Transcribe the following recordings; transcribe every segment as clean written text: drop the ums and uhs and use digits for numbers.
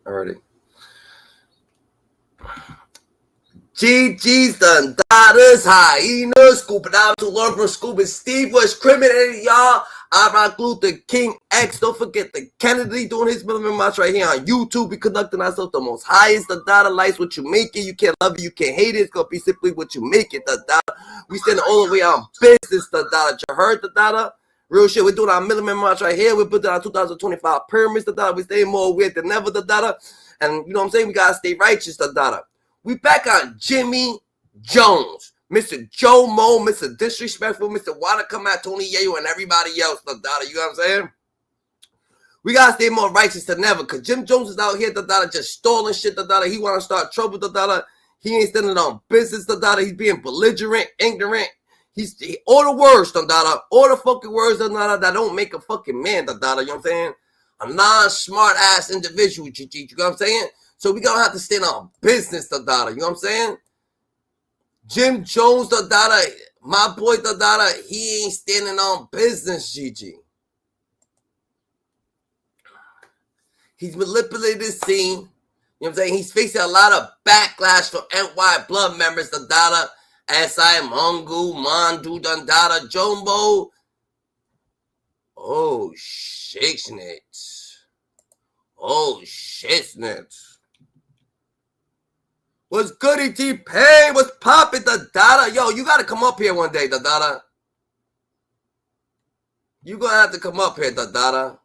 Already. GG's done daughters, hyenas, scooping out to learn from Scuba Steve was criminating y'all. I rock Luther King X. Don't forget the Kennedy doing his million march right here on YouTube. We conducting ourselves the most highest. The data likes what you make it. You can't love it, you can't hate it. It's gonna be simply what you make it. The data. We stand all the way on business. The data. You heard the data? Real shit. We're doing our million march right here. We're putting our 2025 pyramids. The data. We stay more weird than ever. The data. And you know what I'm saying? We gotta stay righteous. The data. We back on Jimmy Jones, Mr. Jomo, Mr. Disrespectful, Mr. Wanna Come At Tony YAYO, and everybody else. The data, you know what I'm saying? We gotta stay more righteous than ever, cause Jim Jones is out here, the data, just stalling shit. The data, he wanna start trouble. The data, he ain't standing on business. The data, he's being belligerent, ignorant. All the words, the data, all the fucking words, the data, that don't make a fucking man. The data, you know what I'm saying? A non-smart ass individual, you know what I'm saying? So we gonna have to stand on business, the data. You know what I'm saying? Jim Jones, the data, my boy, the data, he ain't standing on business, GG. He's manipulated the scene. You know what I'm saying? He's facing a lot of backlash from NY Blood members, the data, OG MANGOO, Mandu, the data, Jomo. Oh, shit. Oh, shit. What's goody T-Pain? What's poppin', the data? Yo, you gotta come up here one day, the data. You gonna have to come up here, the data.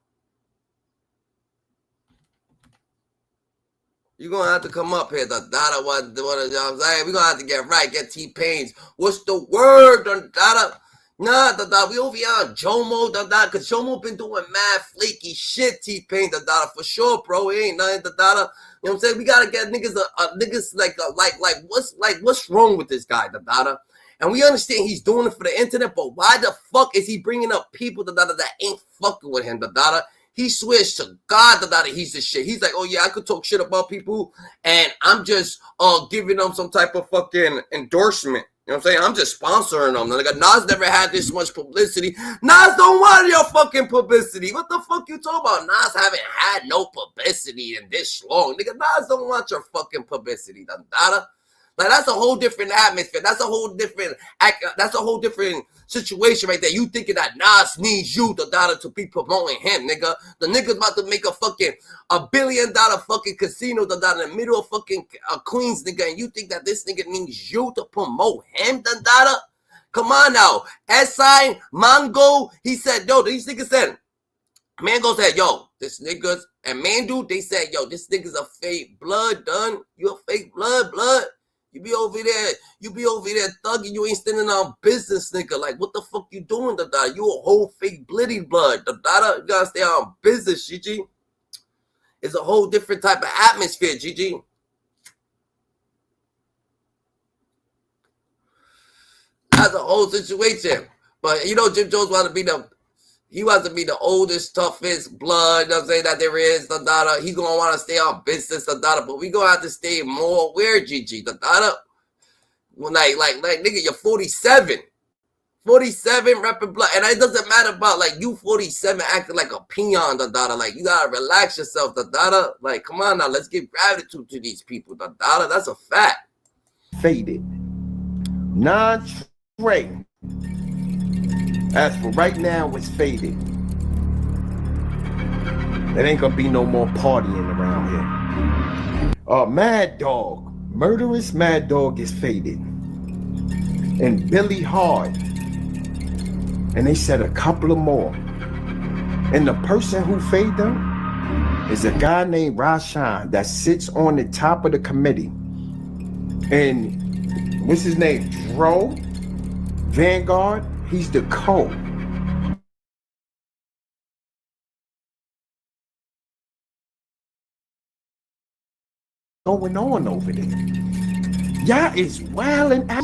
You gonna have to come up here, the data. What you know what I'm saying? We gonna have to get right, get T-Pain's. What's the word, the data? Nah, the data. We over here on Jomo, the data, cause Jomo been doing mad flaky shit, T-Pain, the data, for sure, bro. It ain't nothing, the data. You know what I'm saying? We gotta get niggas, niggas what's wrong with this guy, the data? And we understand he's doing it for the internet, but why the fuck is he bringing up people, the data, that ain't fucking with him, the data? He swears to God, the data, he's the shit. He's like, oh yeah, I could talk shit about people, and I'm just giving them some type of fucking endorsement. You know what I'm saying? I'm just sponsoring them. Like, Nas never had this much publicity. Nas don't want your fucking publicity. What the fuck you talking about? Nas haven't had no publicity in this long. Nigga, Nas don't want your fucking publicity. Dada. Like, that's a whole different atmosphere. That's a whole different situation right there. You thinking that Nas needs you, the data, to be promoting him, nigga. The nigga's about to make a fucking $1 billion fucking casino, the data, in the middle of fucking Queens, nigga, and you think that this nigga needs you to promote him, the data? Come on now. OG MANGOO, he said, yo, these niggas said, Mango said, yo, this nigga's, and Mandu, they said, yo, this nigga's a fake blood, done. You a fake blood. You be over there thugging, you ain't standing on business, nigga. Like, what the fuck you doing, the dada? You a whole fake blitty blood. The dada, you gotta stay on business, GG. It's a whole different type of atmosphere, GG. That's a whole situation. But you know, Jim Jones wants to be the oldest, toughest blood, you know what I'm saying, that there is, the data. He's gonna want to stay on business, the data, but we gonna have to stay more aware, GG, the data. Well, like, nigga, you're 47. 47 repping blood. And it doesn't matter about, like, you 47 acting like a peon, the data. Like, you gotta relax yourself, the data. Like, come on now, let's give gratitude to these people, the data. That's a fact. Faded. Non-Trey. As for right now, it's faded. There ain't gonna be no more partying around here. Mad Dog, murderous Mad Dog is faded. And Billy Hard. And they said a couple of more. And the person who faded them is a guy named Rashan that sits on the top of the committee. And what's his name? Dro Vanguard. He's the co. Going on over there. Y'all is wildin' out.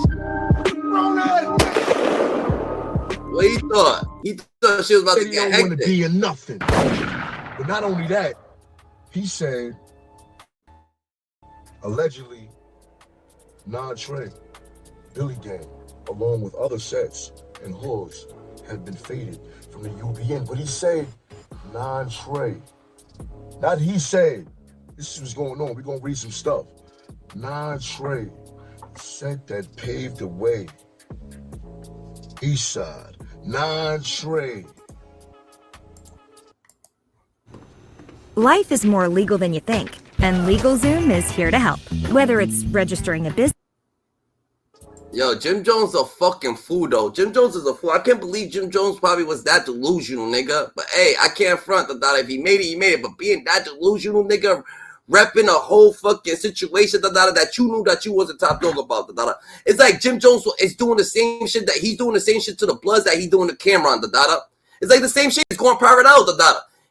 What he thought? He thought she was about to get hectic. He don't want to be in nothing. But not only that, he said, allegedly, non-Trey, Billy Gang, along with other sets and hoods, had been faded from the UBN. But he said, non-Trey. Not he said, This is what's going on. We're gonna read some stuff. Trey said that paved the way. East side. Trey. Life is more legal than you think, and LegalZoom is here to help. Whether it's registering a business. Yo, Jim Jones a fucking fool, though. Jim Jones is a fool. I can't believe Jim Jones probably was that delusional, nigga. But hey, I can't front the data. If he made it, he made it. But being that delusional, nigga, repping a whole fucking situation, that you knew that you wasn't top dog about, it's like Jim Jones is doing the same shit that he's doing the same shit to the Bloods that he's doing to Cameron, It's like the same shit. He's going private out,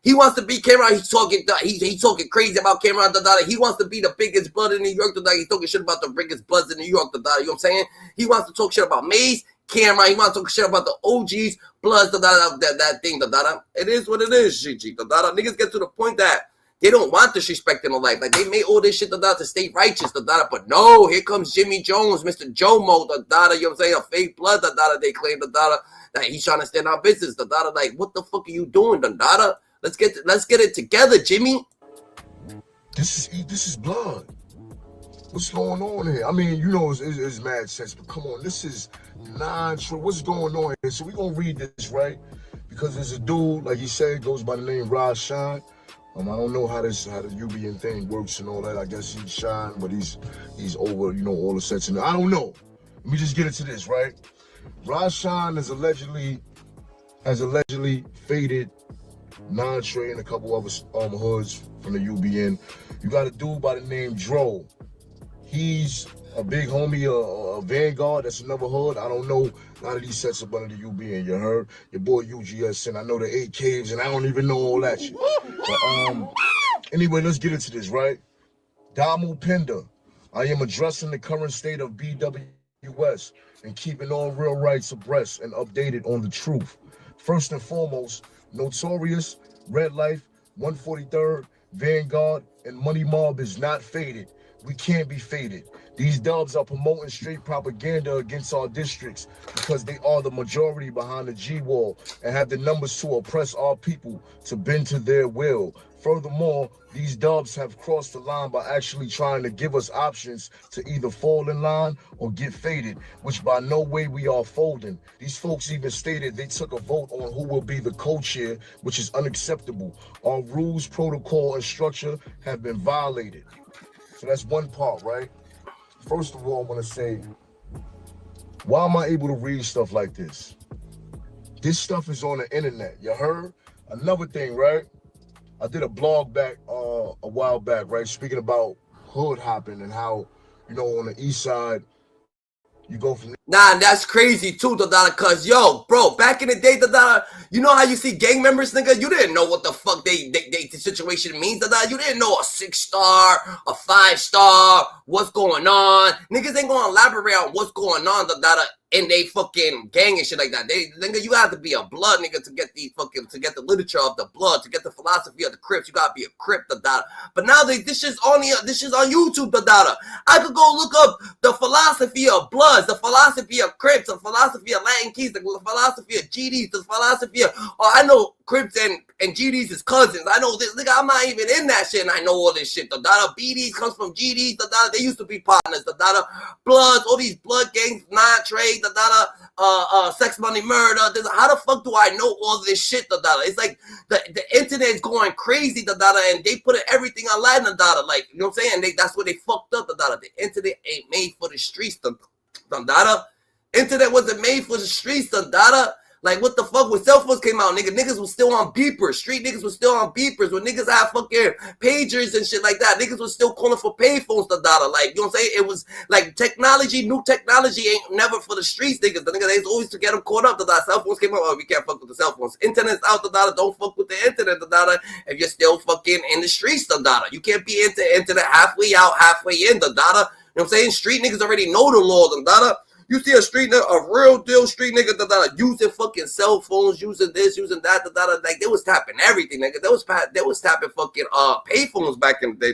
He wants to be Cameron. He's talking crazy about Cameron. He wants to be the biggest blood in New York. He's talking shit about the biggest bloods in New York. You know what I'm saying? He wants to talk shit about Maze, Cameron. He wants to talk shit about the OGs, bloods. That thing. It is what it is. Gigi. Niggas get to the point that they don't want disrespect in their life. Like they made all this shit to stay righteous. But no, here comes Jimmy Jones, Mr. Jomo. You know what I'm saying? A fake blood. They claim that he's trying to stand on business. Like what the fuck are you doing? Let's get it together, Jimmy. This is blood. What's going on here? I mean, you know, it's mad sense, but come on, this is non-true. What's going on here? So we're gonna read this, right? Because there's a dude, like he said, goes by the name Rod Shine. I don't know how the UBN thing works and all that. I guess he's Shine, but he's over, you know, all the sets. And I don't know. Let me just get into this, right? Rod Shine has allegedly faded Trey and a couple other hoods from the UBN. You got a dude by the name Dro. He's a big homie, a Vanguard. That's another hood. I don't know. A lot of these sets up under the UBN. You heard? Your boy UGS, and I know the 8 Caves, and I don't even know all that shit. But anyway, let's get into this, right? Damu Pinder. I am addressing the current state of BWS and keeping all real rights abreast and updated on the truth. First and foremost, Notorious, Red Life, 143rd, Vanguard, and Money Mob is not faded. We can't be faded. These dubs are promoting straight propaganda against our districts because they are the majority behind the G-Wall and have the numbers to oppress our people to bend to their will. Furthermore, these dubs have crossed the line by actually trying to give us options to either fall in line or get faded, which by no way we are folding. These folks even stated they took a vote on who will be the co-chair, which is unacceptable. Our rules, protocol, and structure have been violated. So that's one part, right? First of all, I want to say, why am I able to read stuff like this? This stuff is on the internet. You heard? Another thing, right? I did a blog back a while back, right? Speaking about hood hopping and how, you know, on the east side, you go from... Nah, that's crazy too, cause yo, bro, back in the day, you know how you see gang members, nigga? You didn't know what the fuck the situation means, You didn't know a 6-star, a 5-star, what's going on. Niggas ain't gonna elaborate on what's going on, in they fucking gang and shit like that. Nigga, you have to be a blood, nigga, to get the literature of the blood, to get the philosophy of the Crips. You gotta be a Crip, But now this shit's on YouTube, I could go look up the philosophy of Bloods, the philosophy of Crips, the philosophy of Latin Keys, the philosophy of GDs, the philosophy of, I know Crips and GDs is cousins. I know this, nigga, I'm not even in that shit, and I know all this shit, BDs comes from GDs, they used to be partners, Bloods, all these blood gangs, Trey, Sex Money Murder. How the fuck do I know all this shit? It's like the internet is going crazy, and they put everything online, like, you know what I'm saying? That's where they fucked up, The internet ain't made for the streets, Internet wasn't made for the streets, Like, what the fuck? When cell phones came out, niggas was still on beepers. Street niggas was still on beepers. When niggas had fucking pagers and shit like that, niggas was still calling for payphones, Like, you know what I'm saying? It was like new technology ain't never for the streets, niggas. The niggas, they always to get them caught up, Cell phones came out, oh, we can't fuck with the cell phones. Internet's out, Don't fuck with the internet, if you're still fucking in the streets, You can't be into internet halfway out, halfway in, You know what I'm saying? Street niggas already know the law, You see a real deal street nigga, using fucking cell phones, using this, using that, like they was tapping everything, nigga. They was tapping fucking payphones back in the day,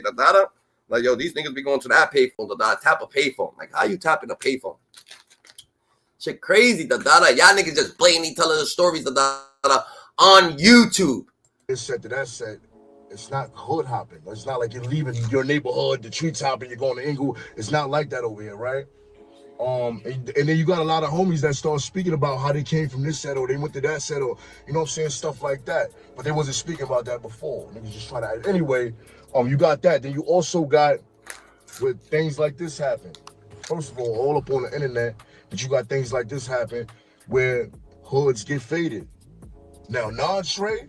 Like, yo, these niggas be going to that payphone, tap a payphone. Like, how you tapping a payphone? Shit crazy, Y'all niggas just blatantly telling the stories, on YouTube. This set to that set, It's not hood hopping. It's not like you're leaving your neighborhood, the treetop, and you're going to Inglewood. It's not like that over here, right? And then you got a lot of homies that start speaking about how they came from this set or they went to that set or, you know what I'm saying, stuff like that. But they wasn't speaking about that before. Niggas just try to, anyway, you got that. Then you also got with things like this happen. First of all up on the internet, but you got things like this happen where hoods get faded. Now, non-Trey,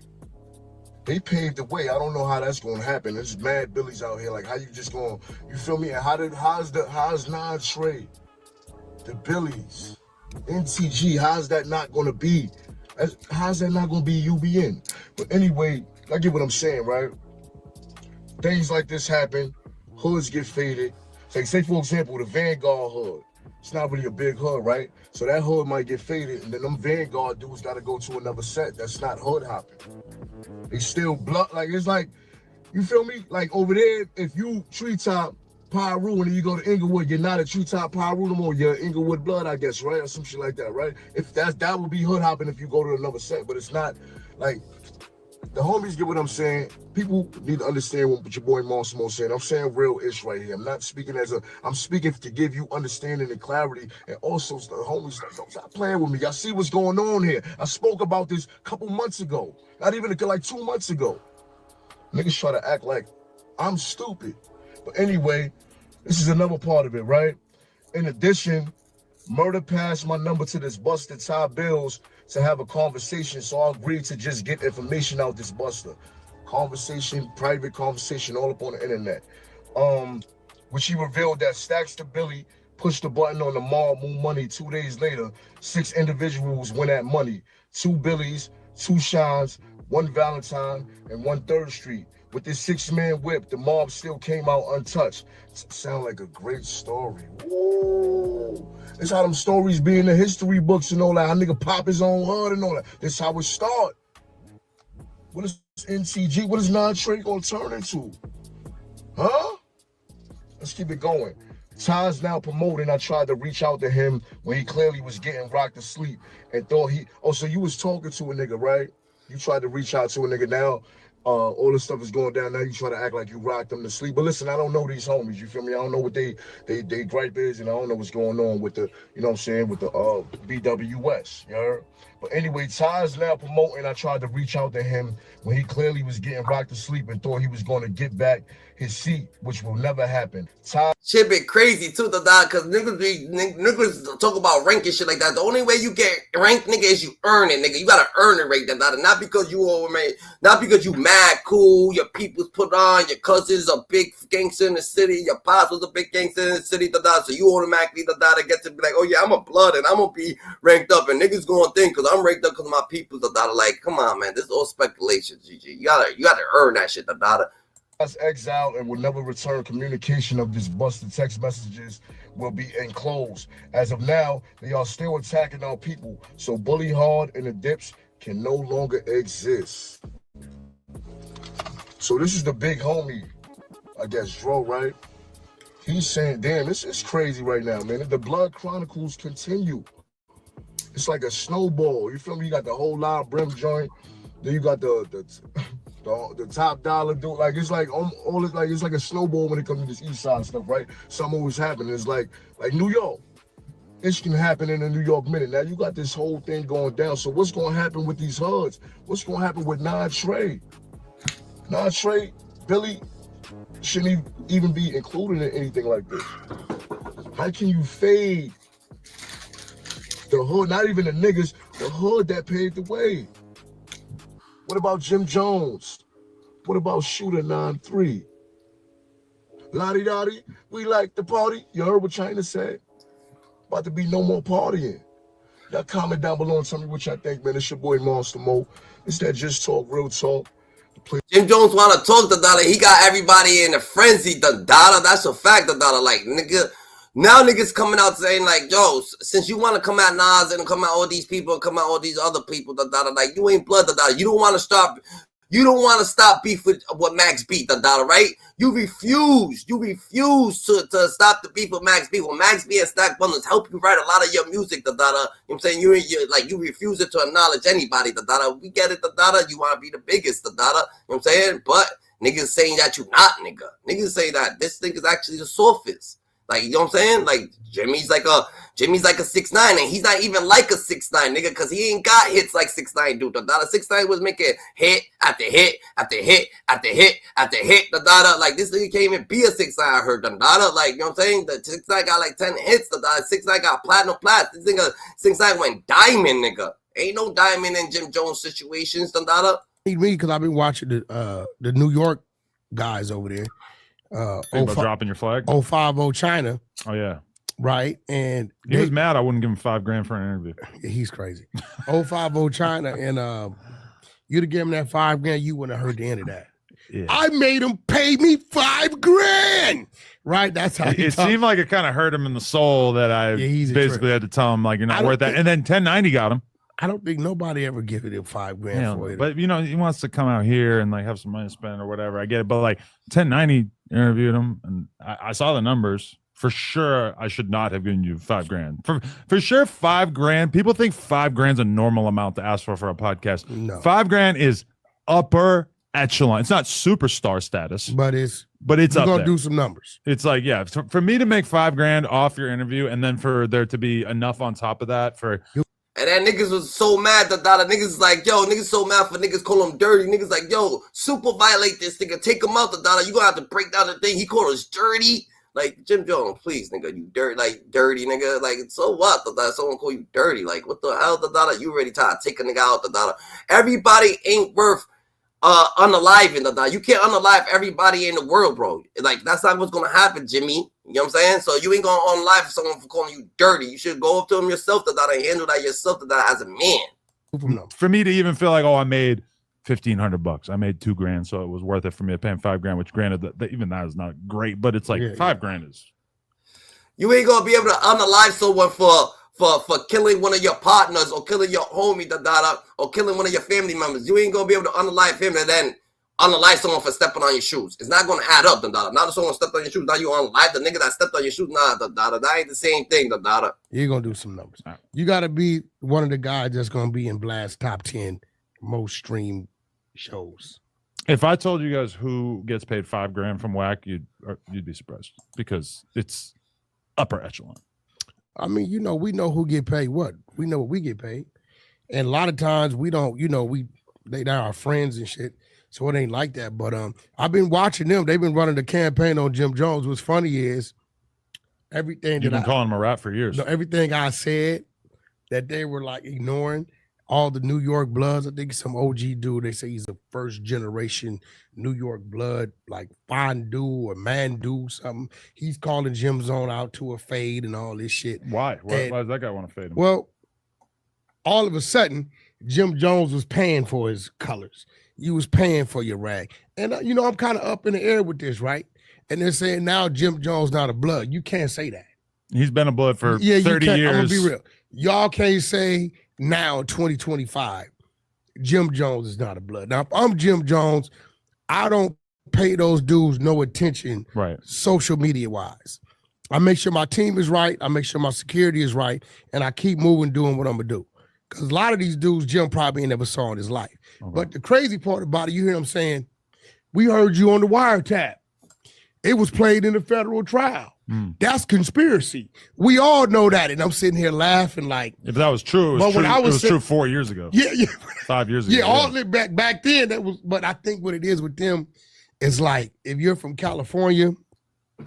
they paved the way. I don't know how that's gonna happen. There's mad Billies out here. Like, how you just gonna, you feel me? And how's non-Trey, the Billies, NTG, how's that not gonna be? How's that not gonna be UBN? But anyway, I get what I'm saying, right? Things like this happen. Hoods get faded. Like, say for example, the Vanguard hood. It's not really a big hood, right? So that hood might get faded, and then them Vanguard dudes gotta go to another set. That's not hood hopping. They still blood. Like, it's like, you feel me? Like over there, if you treetop Pyru and then you go to Inglewood, you're not a treetop Pyru no more. You're Inglewood blood, I guess, right? Or some shit like that, right? If that would be hood hopping if you go to another set, but it's not. Like, the homies get what I'm saying. People need to understand what your boy Monster saying. I'm saying real ish right here. I'm not speaking I'm speaking to give you understanding and clarity. And also, the homies, don't stop playing with me. Y'all see what's going on here. I spoke about this a couple months ago. Not even like 2 months ago. Niggas try to act like I'm stupid. But anyway, this is another part of it, right? In addition, Murder passed my number to this buster, Ty Bills, to have a conversation. So I agreed to just get information out this buster. Conversation, private conversation, all up on the internet. Which he revealed that Stacks to Billy pushed the button on the mob move money. 2 days later, 6 individuals went at money. 2 Billies, 2 Shines, 1 Valentine, and 1 3rd Street. With this 6-man whip, the mob still came out untouched. Sound like a great story. Woo! It's how them stories be in the history books and all that. How nigga pop his own hood and all that. This how it start. What is NTG? What is non-Trey gonna turn into? Huh? Let's keep it going. Ty's now promoting. I tried to reach out to him when he clearly was getting rocked to sleep and thought he, oh, so you was talking to a nigga, right? You tried to reach out to a nigga. Now all this stuff is going down. Now you try to act like you rocked them to sleep. But listen, I don't know these homies, you feel me? I don't know what they gripe is, and I don't know what's going on with the, you know what I'm saying, with the BWS, you heard? But anyway, Ty's now promoting. I tried to reach out to him when he clearly was getting rocked to sleep and thought he was going to get back his seat, which will never happen. Ty Shit been crazy too, cause niggas talk about rank and shit like that. The only way you get ranked, nigga, is you earn it, nigga. You gotta earn it right there, not because you overmade, not because you mad cool, your people's put on, your cousins are big gangster in the city, your pops was a big gangster in the city, so you automatically get to be like, oh yeah, I'm a blood and I'm gonna be ranked up, and niggas gonna think cause I'm ranked up cause my people's like, come on, man, this is all speculation, GG. You gotta earn that shit, exiled and will never return. Communication of this busted text messages will be enclosed. As of now, they are still attacking our people, so Bully Hard and the Dips can no longer exist. So this is the big homie, I guess, Dro, right? He's saying, damn, this is crazy right now, man. The Blood Chronicles continue. It's like a snowball, you feel me? You got the whole live brim joint, then you got the top dollar dude. Like, it's like all it's like, it's like a snowball when it comes to this east side stuff, right? Something always happening. It's like New York. It can happen in a New York minute. Now you got this whole thing going down. So what's gonna happen with these hoods? What's gonna happen with non-Trey? Non-Trey, Billy shouldn't even be included in anything like this. How can you fade the hood, not even the niggas, the hood that paved the way? What about Jim Jones? What about Shooter 9-3? Lottie Dottie, we like the party. You heard what China said? About to be no more partying. Y'all comment down below and tell me what y'all think, man. It's your boy Monster Mo. It's that Just Talk, Real Talk. Jim Jones want to talk to Dada. He got everybody in a frenzy. Dada, that's a fact. Dada, like, nigga. Now niggas coming out saying like, yo, since you want to come at Nas and come at all these people and come at all these other people, like, you ain't blood, you don't want to stop beef with what Max beat, right? You refuse to stop the beef with Max B. Well, Max B and Stack Bundles help you write a lot of your music, you know what I'm saying? You refuse to acknowledge anybody, We get it, you want to be the biggest, you know what I'm saying? But niggas saying that you not nigga. Niggas say that this nigga's actually the softest. Like, you know what I'm saying? Like, Jimmy's like a 6'9", and he's not even like a 6'9", nigga, because he ain't got hits like 6'9" dude. The 6'9" was making hit after hit after hit after hit after hit. Like, this nigga can't even be a 6'9", I heard. Like, you know what I'm saying? The 6'9" got like 10 hits. The 6'9" got platinum. This nigga 6'9" went diamond, nigga. Ain't no diamond in Jim Jones situations, Me, because I've been watching the New York guys over there. About dropping your flag? 050 China. Oh, yeah. Right. And he was mad I wouldn't give him $5,000 for an interview. He's crazy. 050 China. And you'd have given him that $5,000, you wouldn't have heard the end of that. Yeah. I made him pay me $5,000. Right. That's how it seemed like it kind of hurt him in the soul that I basically had to tell him, like, you're not worth that. And then 1090 got him. I don't think nobody ever gave it $5,000 for it. But, you know, he wants to come out here and, like, have some money to spend or whatever. I get it. But, like, 1090 interviewed him, and I saw the numbers. For sure, I should not have given you $5,000. For sure, $5,000. People think $5,000 is a normal amount to ask for a podcast. No. $5,000 is upper echelon. It's not superstar status. But it's up gonna there. do some numbers. It's like, yeah, for me to make $5,000 off your interview, and then for there to be enough on top of that for... And then niggas was so mad that niggas is like, yo, niggas so mad for niggas call him dirty. Niggas like, yo, super violate this nigga. Take him out, you gonna have to break down the thing. He called us dirty. Like, Jim Jones, please, nigga, you dirty nigga. Like, so what? Someone call you dirty. Like, what the hell, you ready to take a nigga out, Everybody ain't worth unaliving, You can't unalive everybody in the world, bro. Like, that's not what's gonna happen, Jimmy. You know what I'm saying? So you ain't gonna unalive someone for calling you dirty. You should go up to him yourself, and handle that yourself, as a man. For me to even feel like, oh, I made $1,500. I made $2,000, so it was worth it for me to pay him $5,000. Which, granted, even that is not great, but it's like $5,000 is. You ain't gonna be able to unalive someone for killing one of your partners or killing your homie, or killing one of your family members. You ain't gonna be able to unalive him and then unalive someone for stepping on your shoes. It's not gonna add up, Now that someone stepped on your shoes, now you unalive the nigga that stepped on your shoes. Nah, that ain't the same thing, You're gonna do some numbers. You gotta be one of the guys that's gonna be in Blast's top 10 most streamed shows. If I told you guys who gets paid $5,000 from WAC, you'd be surprised because it's upper echelon. I mean, we know who get paid what. We know what we get paid. And a lot of times we don't, they're our friends and shit. So it ain't like that. But I've been watching them. They've been running the campaign on Jim Jones. What's funny is everything You've been calling him a rat for years. No, everything I said that they were like ignoring, all the New York Bloods. I think some OG dude, they say he's a first generation New York blood, like Mandu or Mandu, something. He's calling Jim Zone out to a fade and all this shit. Why? Why does that guy want to fade him? Well, all of a sudden, Jim Jones was paying for his colors. You was paying for your rag. And, I'm kind of up in the air with this, right? And they're saying now Jim Jones not a blood. You can't say that. He's been a blood for 30 years. I'm going to be real. Y'all can't say now, 2025, Jim Jones is not a blood. Now, if I'm Jim Jones, I don't pay those dudes no attention, right? Social media wise. I make sure my team is right. I make sure my security is right. And I keep moving, doing what I'm going to do. Because a lot of these dudes, Jim probably ain't never saw in his life. Okay. But the crazy part about it, you hear him saying, we heard you on the wiretap. It was played in a federal trial. That's conspiracy. We all know that. And I'm sitting here laughing like. If that was true, it was true 4 years ago. Yeah. 5 years ago. Yeah, all it back then, that was, but I think what it is with them is like, if you're from California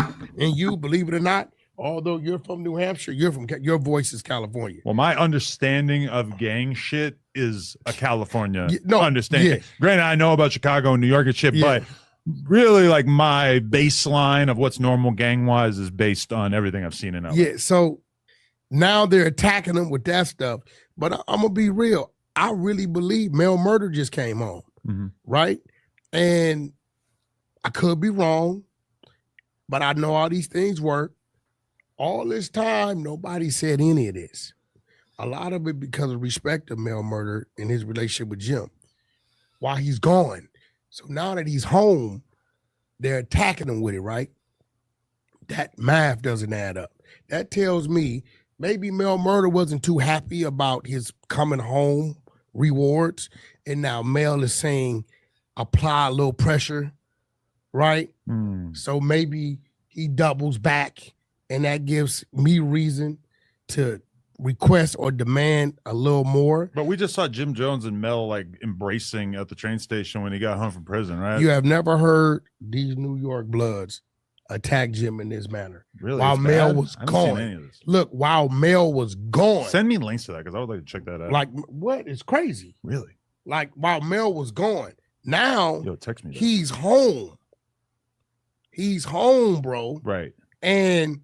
and you, believe it or not, although you're from New Hampshire, your voice is California. Well, my understanding of gang shit is a California understanding. Yeah. Granted, I know about Chicago and New York and shit, but really, like, my baseline of what's normal gang-wise is based on everything I've seen in LA. Yeah, so now they're attacking them with that stuff. But I'm going to be real. I really believe Mel Murder just came on, right? And I could be wrong, but I know all these things work. All this time, nobody said any of this. A lot of it because of respect of Mel Murder and his relationship with Jim while he's gone. So now that he's home, they're attacking him with it, right? That math doesn't add up. That tells me maybe Mel Murder wasn't too happy about his coming home rewards. And now Mel is saying, apply a little pressure right? So maybe he doubles back, and that gives me reason to request or demand a little more. But we just saw Jim Jones and Mel like embracing at the train station when he got home from prison, right? You have never heard these New York Bloods attack Jim in this manner. Really? While Mel was I haven't seen any gone. of this. Look, while Mel was gone. Send me links to that because I would like to check that out. Like, what? It's crazy. Really? Like, while Mel was gone. Now, Yo, text me that. he's home. He's home, bro. Right. And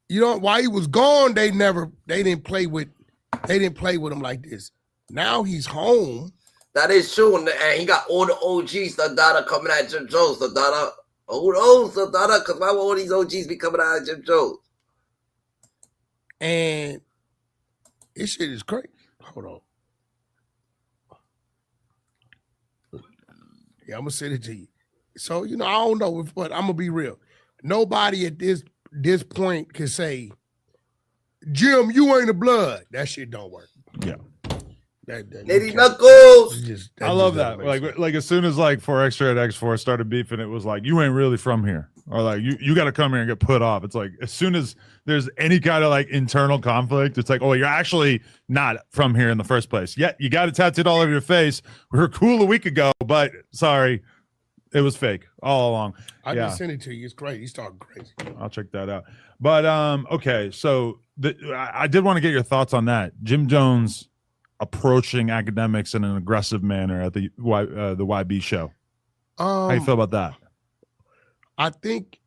you know, while he was gone, they didn't play with him like this. Now he's home. That is true, and he got all the OGs, the data coming at Jim Jones, the data. Who knows, the data? Because why would all these OGs be coming out at Jim Jones? And this shit is crazy. Hold on. Yeah, I'm gonna send it to you. So, you know, I don't know, but I'm gonna be real. Nobody at this point can say, Jim, you ain't a blood. That shit don't work. Yeah. Nitty Knuckles. I love that. Like as soon as like 4X and X4 started beefing, it was like, you ain't really from here. Or like you got to come here and get put off. It's like as soon as there's any kind of like internal conflict, it's like, oh, you're actually not from here in the first place. Yeah, you got it tattooed all over your face. We were cool a week ago, but sorry, it was fake all along. I just sent it to you. It's crazy. He's talking crazy. I'll check that out. But okay, so I did want to get your thoughts on that. Jim Jones approaching academics in an aggressive manner at the YB show. How you feel about that? I think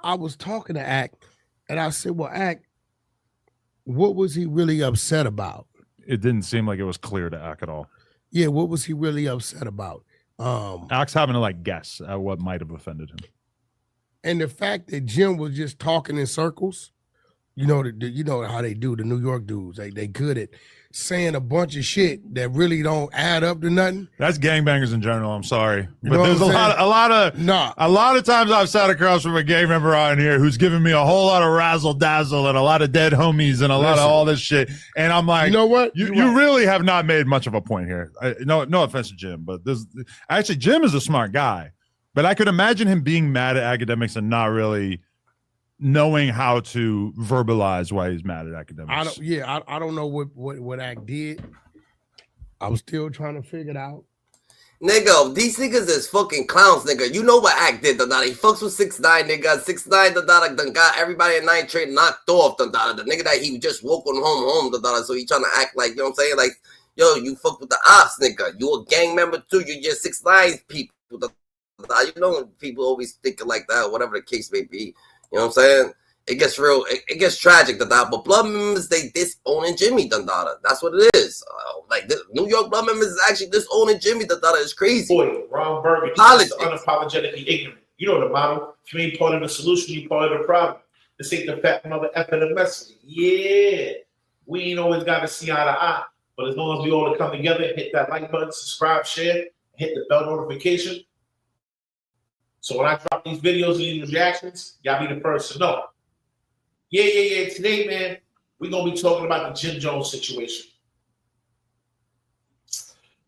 I was talking to Act, and I said, well, Act, what was he really upset about? It didn't seem like it was clear to Act at all. Yeah, what was he really upset about? Act's having to like guess at what might have offended him. And the fact that Jim was just talking in circles, you know how they do, the New York dudes. They good at saying a bunch of shit that really don't add up to nothing. That's gangbangers in general. I'm sorry, You but know there's what a lot of times I've sat across from a gang member on here who's giving me a whole lot of razzle dazzle and a lot of dead homies and a lot of all this shit, and I'm like, you know what? You really have not made much of a point here. No offense to Jim, but actually Jim is a smart guy, but I could imagine him being mad at academics and not really knowing how to verbalize why he's mad at academics. I don't know what Act did. I'm still trying to figure it out. Nigga, these niggas is fucking clowns, nigga. You know what Act did, the He fucks with 6ix9ine, nigga. 6ix9ine, done got everybody at 9 Trade knocked off, the nigga that he just woke on home, so he trying to act like, you know what I'm saying? Like, yo, you fuck with the ops, nigga. You a gang member too. You just 6ix9ine people. You know, people always thinking like that, whatever the case may be. You know what I'm saying? It gets real. It gets tragic, but blood members, they disowning Jimmy, That's what it is. Like the New York blood members is actually disowning Jimmy, It's crazy. Boy, Ron Burger, he's unapologetically ignorant. You know the model. If you ain't part of the solution, you part of the problem. This ain't the fat mother effing the message. Yeah, we ain't always got to see eye to eye, but as long as we all come together, hit that like button, subscribe, share, hit the bell notification. So when I drop these videos and these reactions, y'all be the first to know. Yeah. Today, man, we're going to be talking about the Jim Jones situation.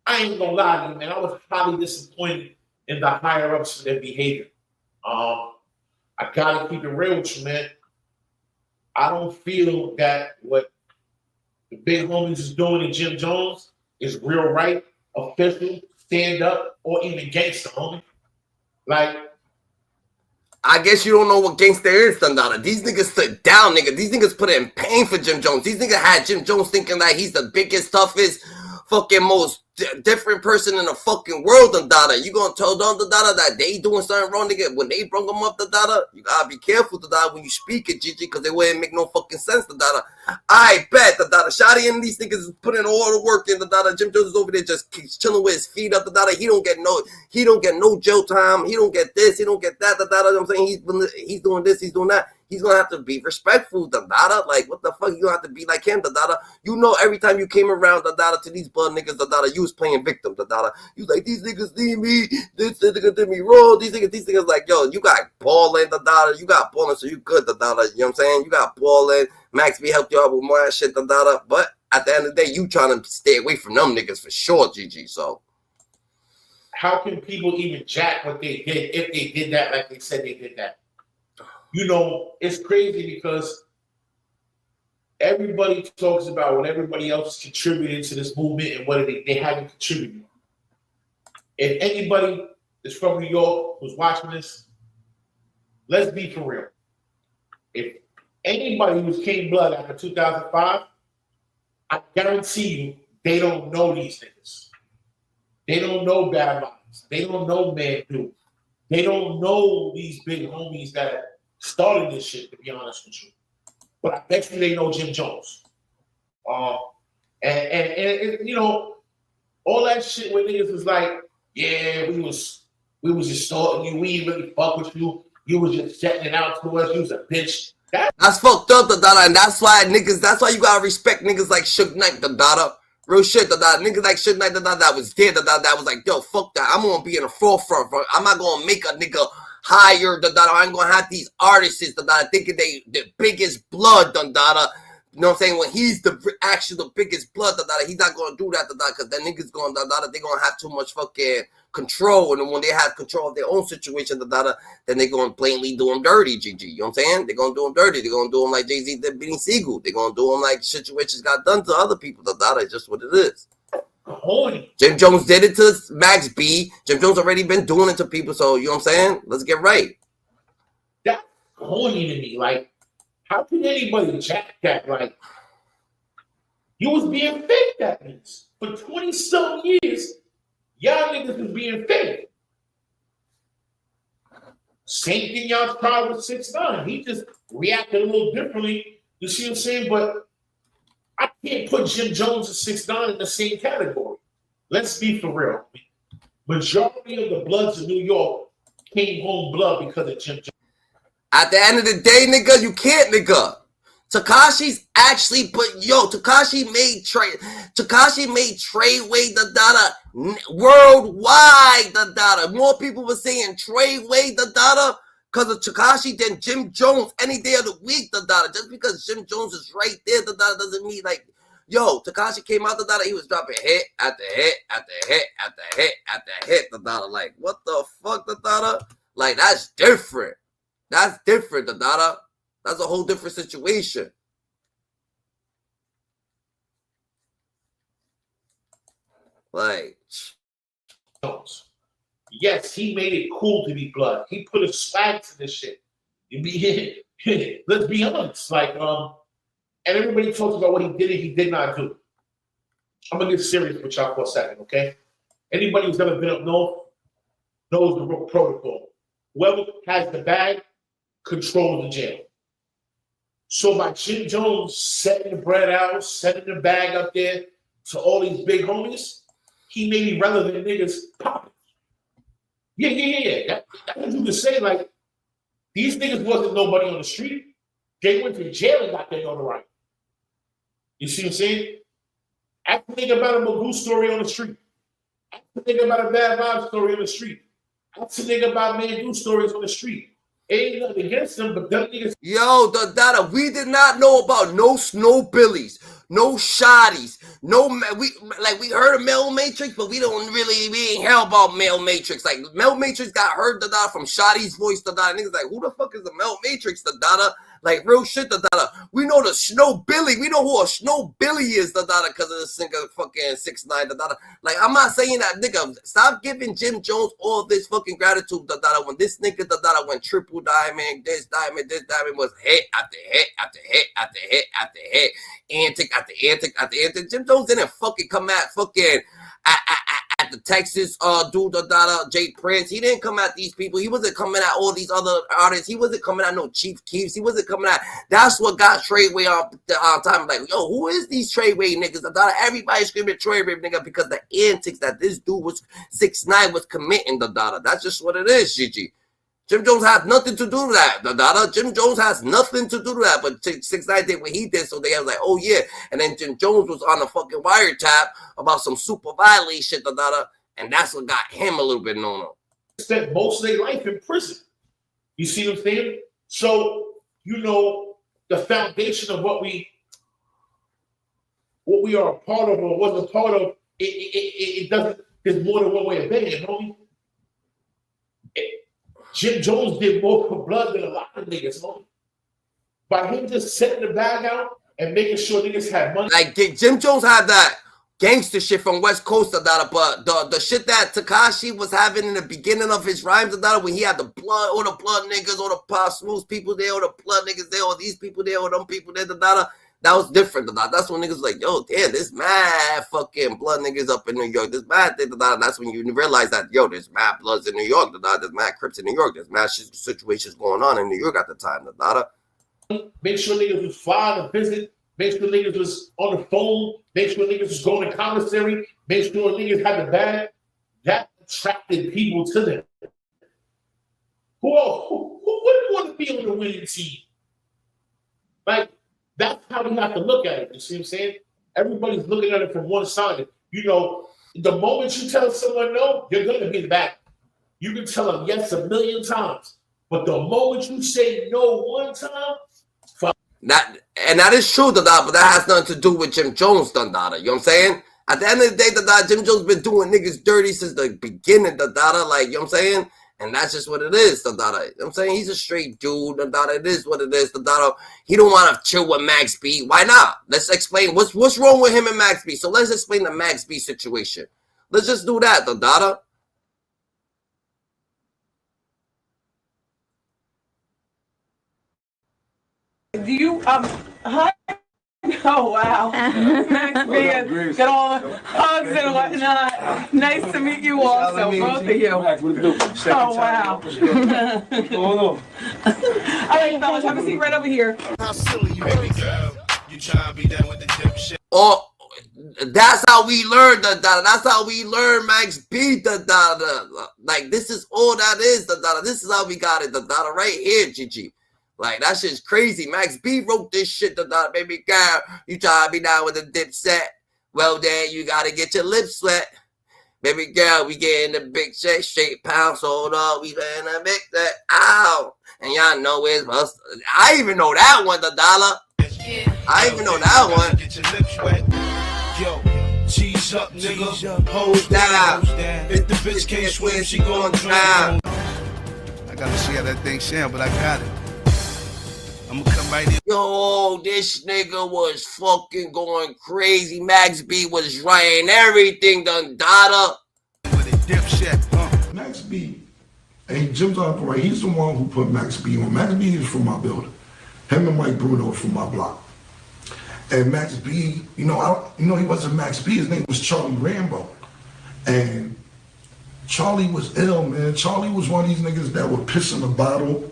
I ain't going to lie to you, man. I was highly disappointed in the higher-ups for their behavior. I got to keep it real with you, man. I don't feel that what the big homies is doing to Jim Jones is real right, official, stand up, or even gangster, homie. Like, I guess you don't know what gangster is, Thundada. These niggas stood down, nigga. These niggas put in pain for Jim Jones. These niggas had Jim Jones thinking that he's the biggest, toughest, fucking most different person in the fucking world, Thundada. You gonna tell them, Thundada, that they doing something wrong, nigga? When they bring them up, Thundada, you gotta be careful, Thundada, when you speak it, Gigi, because they wouldn't make no fucking sense, Thundada. I bet, Thundada. Shotty and these niggas is putting all the work in, Thundada. Jim Jones is over there just chilling with his feet up, Thundada. He don't get no jail time. He don't get this. He don't get that, Thundada. You know what I'm saying? He's doing this. He's doing that. He's gonna have to be respectful, Dada. Like, what the fuck? You gonna have to be like him, Dada. You know, every time you came around, Dada, to these blood niggas, Dada, you was playing victim, Dada. You was like, these niggas need me. This nigga did me wrong. These niggas like, yo, you got balling, Dada. You got balling, so you good, Dada. You know what I'm saying? You got balling. Max B helped you out with more shit, Dada. But at the end of the day, you trying to stay away from them niggas for sure, GG. So how can people even jack what they did if they did that like they said they did that? You know, it's crazy because everybody talks about what everybody else contributed to this movement and what they haven't contributed. If anybody is from New York who's watching this, let's be for real. If anybody who's King Blood after 2005, I guarantee you they don't know these niggas. They don't know Bad Vibes. They don't know Mandu. They don't know these big homies that started this shit, to be honest with you. But I bet you they know Jim Jones. And you know, all that shit where niggas was like, yeah, we was just starting you, we didn't really fuck with you. You was just setting it out to us, you was a bitch. That's fucked up, and that's why niggas, that's why you gotta respect niggas like Suge Knight, real shit, niggas like Suge Knight, that was there, that was like, yo, fuck that, I'm gonna be in the forefront, bro. I'm not gonna make a nigga higher, I ain't gonna have these artists, thinking they the biggest blood, you know what I'm saying? When he's the biggest blood, he's not gonna do that, because then niggas gonna, they gonna have too much fucking control, and when they have control of their own situation, then they gonna blatantly do them dirty, GG. You know what I'm saying? They're gonna do them dirty. They're gonna do them like Jay-Z did Beanie Siegel. They're gonna do them like situations got done to other people. It's just what it is. Horny. Jim Jones did it to Max B. Jim Jones already been doing it to people, so you know what I'm saying? Let's get right. That's horny to me. Like, how can anybody jack that? Like, you was being fake, that means. For 20-some years, y'all niggas was being fake. Same thing y'all tried with 6ix9ine. He just reacted a little differently. You see what I'm saying? But I can't put Jim Jones and 6ix9ine in the same category. Let's be for real. Majority of the Bloods of New York came home blood because of Jim Jones. At the end of the day, nigga, you can't, nigga. Tekashi's actually Tekashi made Treyway worldwide, More people were saying Treyway because of Tekashi than Jim Jones any day of the week, Just because Jim Jones is right there, doesn't mean like, yo, Tekashi came out, he was dropping hit after hit after hit after hit after hit, Like, what the fuck, Like, that's different. That's different, That's a whole different situation. Like, yes, he made it cool to be blood. He put a swag to this shit. Let's be honest. Like, and everybody talks about what he did and he did not do. I'm gonna get serious with y'all for a second, okay? Anybody who's ever been up north knows the real protocol. Whoever has the bag controls the jail. So by Jim Jones setting the bread out, setting the bag up there to all these big homies, he made irrelevant niggas pop. Yeah. That's what you can say. Like, these niggas wasn't nobody on the street. They went to jail and got their notoriety. You see what I'm saying? Ask a nigga about a Magoo story on the street. Ask a nigga about a Bad Vibe story on the street. Ask a nigga about Mandu stories on the street. Ain't nothing against them, but them niggas. Yo, we did not know about no Billies, no Shotties, we heard of Mel Matrix, but we ain't heard about Mel Matrix. Like, Mel Matrix got heard from Shotty's voice, niggas like, who the fuck is the Mel Matrix, Like, real shit, We know the Snow Billy. We know who a Snow Billy is, because of this nigga fucking 6ix9ine, Like, I'm not saying that, nigga. Stop giving Jim Jones all this fucking gratitude, when this nigga, went triple diamond, this diamond was hit after hit after hit after hit after hit, antic after antic after antic. Jim Jones didn't fucking come at fucking at the Texas dude, Jay Prince. He didn't come at these people. He wasn't coming at all these other artists. He wasn't coming at no Chief Keefs. He wasn't coming at. That's what got Treyway off the time. Like, yo, who is these Treyway niggas? Everybody screaming Treyway nigga because the antics that this dude was 6ix9ine was committing. That's just what it is, GG. Jim Jones has nothing to do with that. Jim Jones has nothing to do with that. But 6ix9ine did what he did, so they was like, oh yeah. And then Jim Jones was on a fucking wiretap about some super violation shit, and that's what got him a little bit known. Spent most of their life in prison. You see what I'm saying? So, you know, the foundation of what we are a part of or wasn't part of, it doesn't. there's more than one way of banging, homie. Jim Jones did more for blood than a lot of niggas, homie. By him just setting the bag out and making sure niggas had money. Like Jim Jones had that gangster shit from West Coast, but the shit that Tekashi was having in the beginning of his rhymes, when he had the blood, all the blood niggas, all the Pop Smooth people there, all the blood niggas there, all these people there, all them people there, that was different. That's when niggas was like, yo, damn, this mad fucking blood niggas up in New York. This mad thing, that's when you realize that, yo, there's mad bloods in New York. There's mad Crips in New York. There's mad situations going on in New York at the time. Make sure niggas was flying to visit. Make sure niggas was on the phone. Make sure niggas was going to commissary. Make sure niggas had the bag. That attracted people to them. Who wouldn't want to be on the winning team? Like, that's how we have to look at it. You see what I'm saying? Everybody's looking at it from one side. You know, the moment you tell someone no, you're going to get back. You can tell them yes a million times. But the moment you say no one time, that is true, but that has nothing to do with Jim Jones, you know what I'm saying? At the end of the day, Jim Jones been doing niggas dirty since the beginning, like, you know what I'm saying? And that's just what it is, you know what I'm saying? He's a straight dude, it is what it is, he don't want to chill with Max B. Why not? Let's explain what's wrong with him and Max B. So let's explain the Max B situation. Let's just do that, Do you hi? Oh wow! Get all hugs and whatnot. Nice to meet you also, both of you. Oh wow! What's going on? All right, fellas, have a seat right over here. How silly you baby girl? You trying to be down with the dipshit? Oh, that's how we learn That's how we learn Max B. Like, this is all that is. This is how we got it. Right here, GG. Like, that shit's crazy. Max B wrote this shit, baby girl. You try to be down with a dipset. Well, then you gotta get your lips wet. Baby girl, we getting the big check, straight pound, sold up. We finna make that out. And y'all know it's must. I even know that one, I even know that one. Get your lips wet. Yo, cheese up, nigga. Hold down. If the bitch can't swim, she gon' drown. I gotta see how that thing sound, but I got it. I'm gonna come right in. Yo, this nigga was fucking going crazy. Max B was writing everything, With a dipshit, Max B, hey, Jim's right. He's the one who put Max B on. Max B is from my building. Him and Mike Bruno from my block. And Max B, he wasn't Max B. His name was Charlie Rambo. And Charlie was ill, man. Charlie was one of these niggas that would piss in a bottle.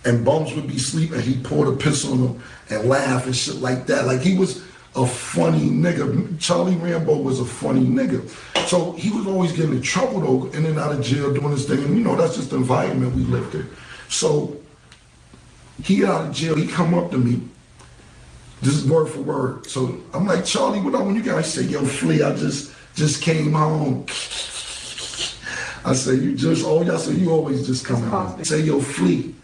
And bums would be sleeping, he'd pour the piss on them and laugh and shit like that. Like, he was a funny nigga. Charlie Rambo was a funny nigga. So he was always getting in trouble though, in and out of jail doing his thing. And that's just the environment we lived in. So he out of jail, he come up to me. This is word for word. So I'm like, Charlie, what up when you guys say, yo, Flea, I just came home. I say, y'all say you always just come home. Say, yo, Flea.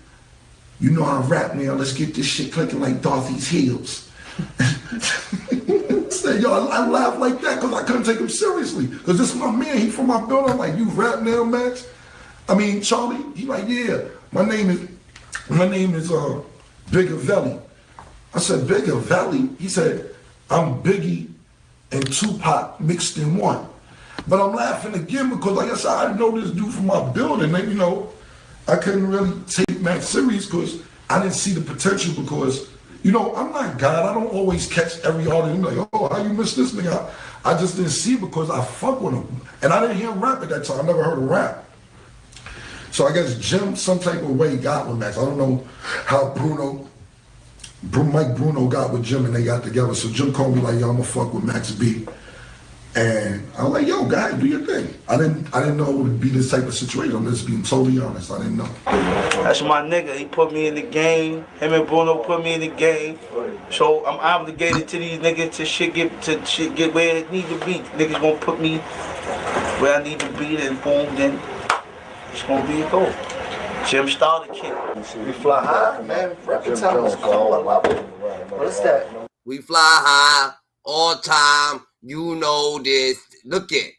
You know I rap now, let's get this shit clicking like Dorothy's heels. Say, yo, I laugh like that because I couldn't take him seriously. Because this is my man, he from my building. I'm like, you rap now, Max? I mean, Charlie, he like, yeah, my name is Bigger Valley. I said, Bigger Valley? He said, I'm Biggie and Tupac mixed in one. But I'm laughing again because, like I said, I know this dude from my building, and I couldn't really take Max serious because I didn't see the potential because, I'm not God. I don't always catch every artist and be like, oh, how you missed this nigga? I just didn't see it because I fuck with him. And I didn't hear him rap at that time. I never heard him rap. So I guess Jim, some type of way, got with Max. I don't know how Mike Bruno got with Jim and they got together. So Jim called me like, yo, I'm gonna fuck with Max B. And I was like, yo, guy, do your thing. I didn't know it would be this type of situation. I'm just being totally honest. I didn't know. That's my nigga. He put me in the game. Him and Bruno put me in the game. So I'm obligated to these niggas to shit get where it need to be. Niggas gonna put me where I need to be, and boom, then it's gonna be a goal. Jim started kid. We fly high, man. Record time is cool. I love it. What is that? We fly high all time. You know this. Look at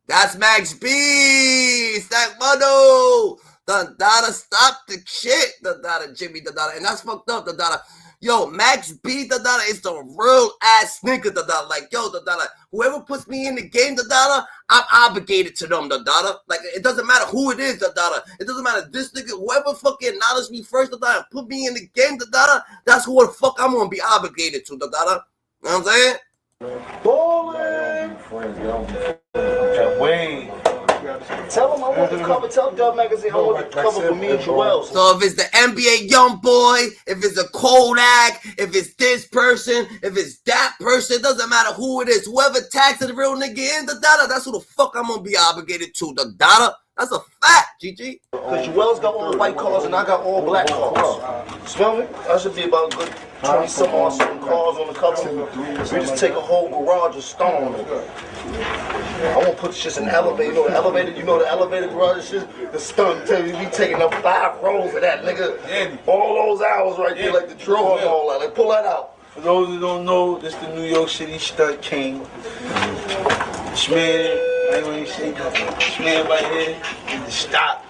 That's Max B. Stack Mandu. Dada, stop the shit. Dada, Jimmy, Dada. And that's fucked up, Dada. Yo, Max B, Dada, is the real ass nigga, Dada. Like, yo, Dada, whoever puts me in the game, Dada, I'm obligated to them, Dada. Like, it doesn't matter who it is, Dada. It doesn't matter this nigga, whoever fucking acknowledged me first, Dada, and put me in the game, Dada, that's who the fuck I'm gonna be obligated to, Dada. You know what I'm saying? Bowling! Wait. Tell him I want the cover. Tell Dub Magazine I want the cover for me and Joel. So if it's the NBA young boy, if it's a Kodak, if it's this person, if it's that person, it doesn't matter who it is. Whoever tags the real nigga in, Dada, that's who the fuck I'm gonna be obligated to, Dada. That's a fact, GG. Because Joel's got all white cars and I got all black cars. Smell me? I should be about good 20-some odd cars on the cover. We just take a whole garage of stone. I won't put shit in the elevator. You know the elevator garage shit? The stun tell you we taking up 5 rows of that, nigga. All those hours right there, like the draw and all that. Like, pull that out. For those who don't know, this the New York City Stunt King. Schman, I ain't gonna say nothing. Schman right here, need to stop.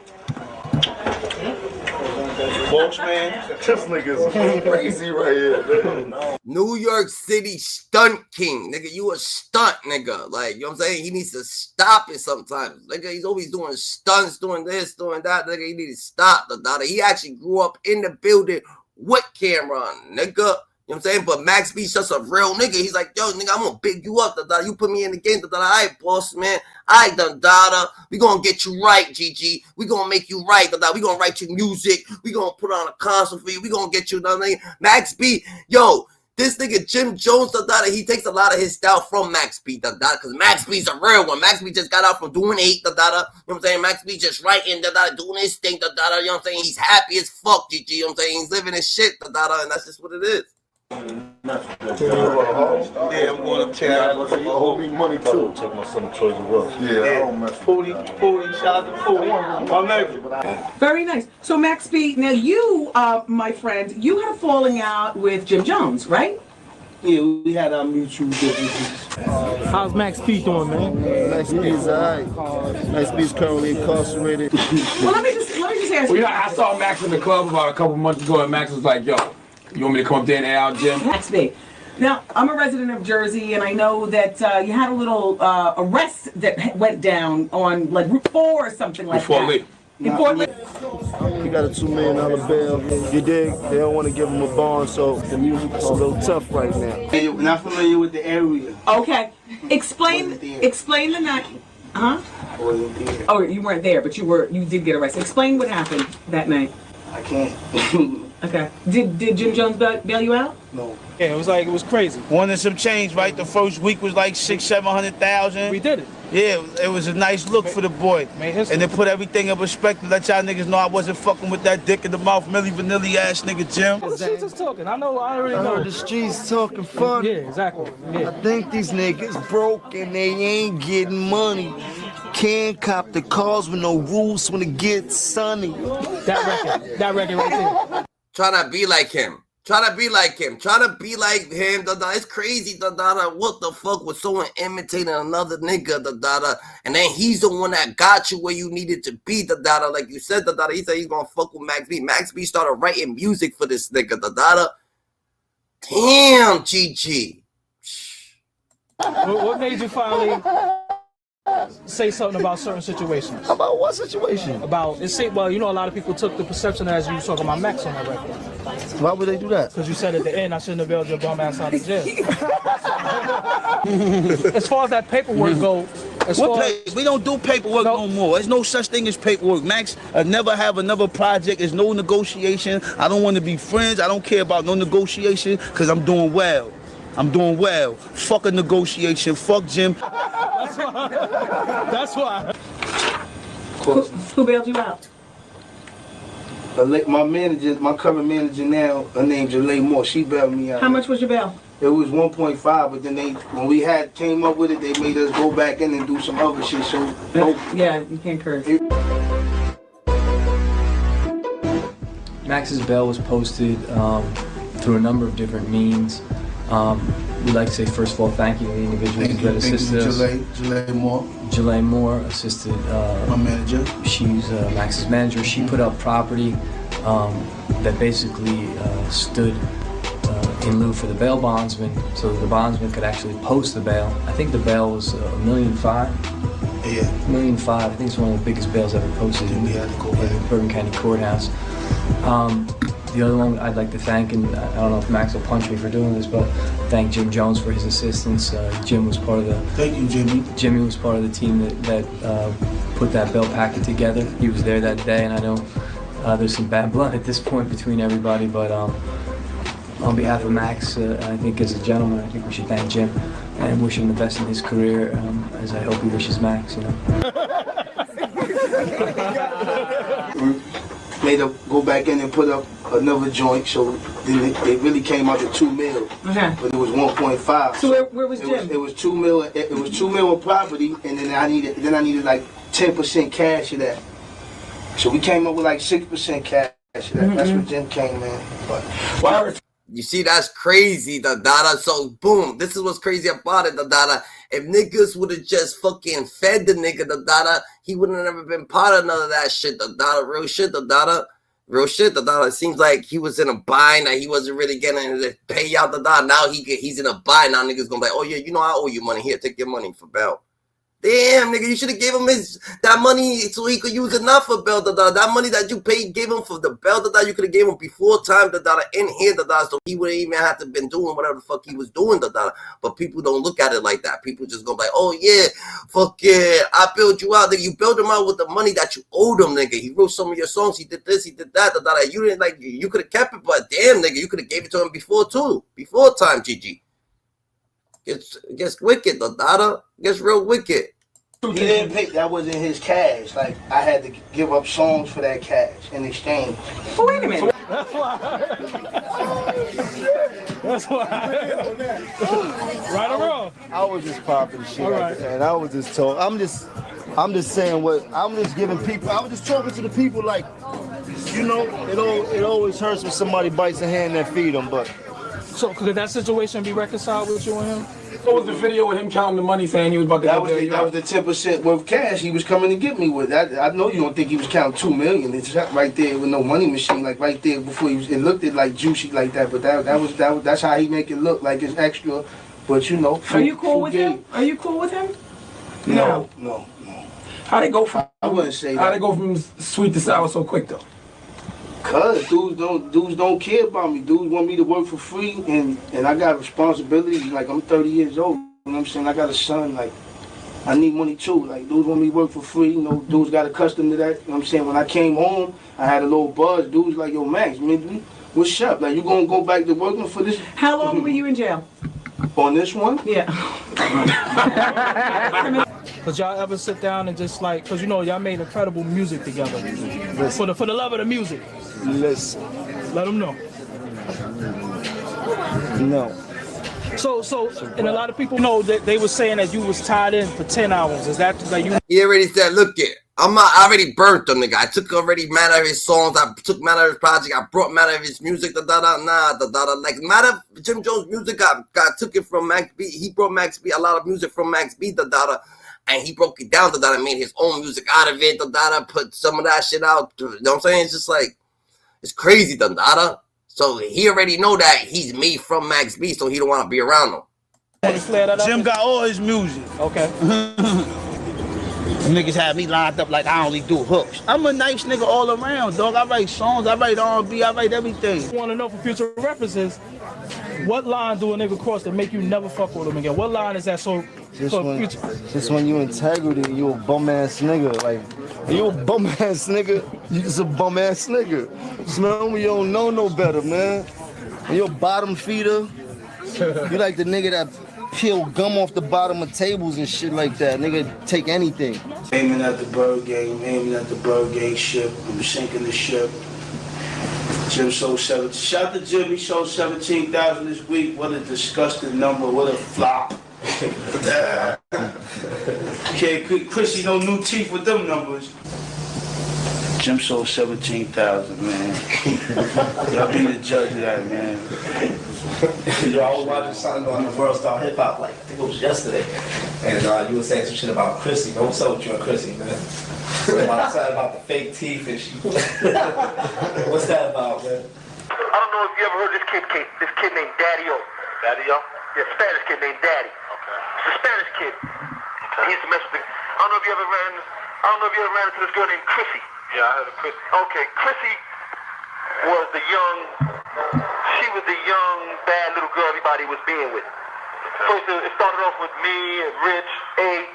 Folks, man, this nigga's crazy right here, man. New York City Stunt King, nigga. You a stunt, nigga. Like, you know what I'm saying? He needs to stop it sometimes. Nigga, he's always doing stunts, doing this, doing that. Nigga, he needs to stop, Dada. He actually grew up in the building with Cameron, nigga. You know what I'm saying? But Max B's just a real nigga. He's like, yo, nigga, I'm gonna big you up, Dada. You put me in the game, Dada. All right, boss, man. All right, Dada. We gonna get you right, GG. We gonna make you right, Dada. We gonna write you music. We gonna put on a concert for you. We gonna get you, Dada. Max B, yo, this nigga Jim Jones, Dada, he takes a lot of his style from Max B, Dada, because Max B's a real one. Max B just got out from doing 8, Dada. You know what I'm saying? Max B just writing, Dada, doing his thing, Dada. You know what I'm saying? He's happy as fuck, GG. You know what I'm saying? He's living his shit, Dada, and that's just what it is. Yeah, I'm going to town. I hold me money too. Take my son to Choice of Wells. Yeah, Pootie, shout out to Pootie. My neighbor. Very nice. So Max B, now you, my friend, you had a falling out with Jim Jones, right? Yeah, we had our mutual differences. How's Max B doing, man? Max B is alright. Max B is currently incarcerated. Well, let me just ask you. Well, I saw Max in the club about a couple months ago, and Max was like, yo, you want me to come up there and air out, Jim? Max B. Now, I'm a resident of Jersey, and I know that you had a little arrest that went down on, like, Route 4 or something like Fort that. Lee. In Fort Lee. He got a $2 million bail. You dig? They don't want to give him a bond, so the music's a little tough right now. You're not familiar with the area. Okay. Explain the night. Huh? Oh, you weren't there, but you did get arrested. Explain what happened that night. I can't. Okay. Did Jim Jones bail you out? No. Yeah, it was crazy. Wanted some change, right? The first week was like 600,000-700,000. We did it. Yeah, it was a nice look for the boy. And they put everything in perspective. Let y'all niggas know I wasn't fucking with that dick in the mouth, Milli Vanilli ass nigga Jim. The streets is talking. I already know. The streets talking fun. Yeah, exactly. Yeah. I think these niggas broke and they ain't getting money. Can't cop the cars with no rules when it gets sunny. That record right there. Trying to be like him. Trying to be like him. Dada. It's crazy, Dada. What the fuck was someone imitating another nigga, Dada? And then he's the one that got you where you needed to be, Dada. Like you said, Dada. He said he's gonna fuck with Max B. Max B started writing music for this nigga, Dada. Damn, GG. What made you finally say something about certain situations? About what situation? Well, you know, a lot of people took the perception as you were talking about Max on that record. Why would they do that? Because you said at the end, I shouldn't have bailed your bum ass out of jail. As far as that paperwork goes, we don't do paperwork no more. There's no such thing as paperwork. Max, never have another project. There's no negotiation. I don't want to be friends. I don't care about no negotiation because I'm doing well. Fuck a negotiation. Fuck Jim. That's why. Who bailed you out? My manager, my current manager now, her name's Jalay Moore. She bailed me out. How much was your bail? It was 1.5, but then when we came up with it, they made us go back in and do some other shit. So yeah, you can't curse. Max's bail was posted through a number of different means. We'd like to say, first of all, thank you to the individuals that assisted us. Jaleigh Moore assisted my manager. She's Max's manager. She put up property that basically stood in lieu for the bail bondsman, so that the bondsman could actually post the bail. I think the bail was $1.5 million. Yeah. $1.5 million. I think it's one of the biggest bails ever posted in the Bergen County Courthouse. The other one I'd like to thank, and I don't know if Max will punch me for doing this, but thank Jim Jones for his assistance. Jim was part of the. Thank you, Jimmy. Jimmy was part of the team that put that bail packet together. He was there that day, and I know there's some bad blood at this point between everybody, but on behalf of Max, I think as a gentleman, I think we should thank Jim and wish him the best in his career, as I hope he wishes Max, you know. Made up, go back in and put up another joint, so then it really came out to $2 million, but it was 1.5. So where was Jim? It was $2 million. It was $2 million property, and then I needed like 10% cash of that. So we came up with like 6% cash of that. That's what Jim came in. But you see, that's crazy, the dada. So boom, this is what's crazy about it, the dada. If niggas would have just fucking fed the nigga, the dada, he wouldn't have never been part of none of that shit, the dada. Real shit, the dada. Real shit, the dada. It seems like he was in a bind, that he wasn't really getting the payout, the dada. Now he's in a bind. Now niggas gonna be like, oh yeah, you know I owe you money. Here, take your money for bail. Damn, nigga, you should have gave him that money so he could use enough for bail, that money that you gave him for the bail, you could have gave him before time, in here, so he wouldn't even have to been doing whatever the fuck he was doing, but people don't look at it like that. People just go like, oh yeah, fuck yeah, I bailed you out, nigga. You bailed him out with the money that you owed him, nigga. He wrote some of your songs, he did this, he did that, you didn't like, you could have kept it, but damn, nigga, you could have gave it to him before too, before time, GG. Gets wicked, gets real wicked. he didn't pay. That wasn't his cash. Like I had to give up songs for that cash in exchange. But wait a minute. That's why. That's why. Right or wrong? I was just popping shit, right. And I was just talking. I'm just saying what I'm just giving people. I was just talking to the people like, you know, it always hurts when somebody bites a hand that feed them, but. So could that situation be reconciled with you and him? What was the video with him counting the money saying he was about to That was the 10% worth cash he was coming to get me with. I know you don't think he was counting $2 million. It's right there with no money machine, like right there before he was. It looked like juicy like that, but that's how he make it look like it's extra. But you know, are you cool with him? Are you cool with him? No. How they go from? I wouldn't say that. How they go from sweet to sour so quick though? Cause dudes don't care about me. Dudes want me to work for free, and I got responsibilities. Like I'm 30 years old. You know what I'm saying? I got a son. Like I need money too. Like dudes want me to work for free. You know, dudes got accustomed to that. You know what I'm saying? When I came home, I had a little buzz. Dudes like, yo, Max, man, what's up? Like you gonna go back to working for this? How long were you in jail? On this one? Yeah. Did y'all ever sit down and just like, cause you know y'all made incredible music together. For the love of the music. Listen. Let them know. No. So, and a lot of people know that they were saying that you was tied in for 10 hours. Is that like you? He already said, look it. I already burnt him, nigga. I took already matter of his songs. I took matter of his project. I brought matter of his music. Like matter of Jim Jones' music. I took it from Max B. He brought Max B a lot of music from Max B. And he broke it down. Made his own music out of it. Put some of that shit out. You know what I'm saying? It's just like it's crazy. So he already know that he's made from Max B. So he don't want to be around him. Jim got all his music. Okay. Niggas had me lined up like I only do hooks. I'm a nice nigga all around, dog. I write songs, I write R&B, I write everything. I want to know for future references, what line do a nigga cross to make you never fuck with him again? What line is that Just when you integrity, you a bum ass nigga. Like, you a bum ass nigga, you just a bum ass nigga. Smell me, you don't know no better, man. When you a bottom feeder, you like the nigga that peel gum off the bottom of tables and shit like that. Nigga, take anything. Aiming at the bird game, ship. I'm sinking the ship. Jim sold 17. Shout to Jim, he sold 17,000 this week. What a disgusting number, what a flop. Okay, Chrissy, no new teeth with them numbers. Jim sold 17,000, man. Y'all be the judge of that, man. Yo, I was watching something on the World Star Hip Hop, like, I think it was yesterday. And you were saying some shit about Chrissy. What's up with you and Chrissy, man? About the fake teeth and shit. What's that about, man? I don't know if you ever heard this kid named Daddy-O. Daddy-O? Yeah, Spanish kid named Daddy. Okay. It's a Spanish kid. Okay. He used to mess with I don't know if you ever ran into this girl named Chrissy. Yeah, I heard of Chrissy. Okay, Chrissy was the young bad little girl everybody was being with. Okay. First it started off with me and Rich, A,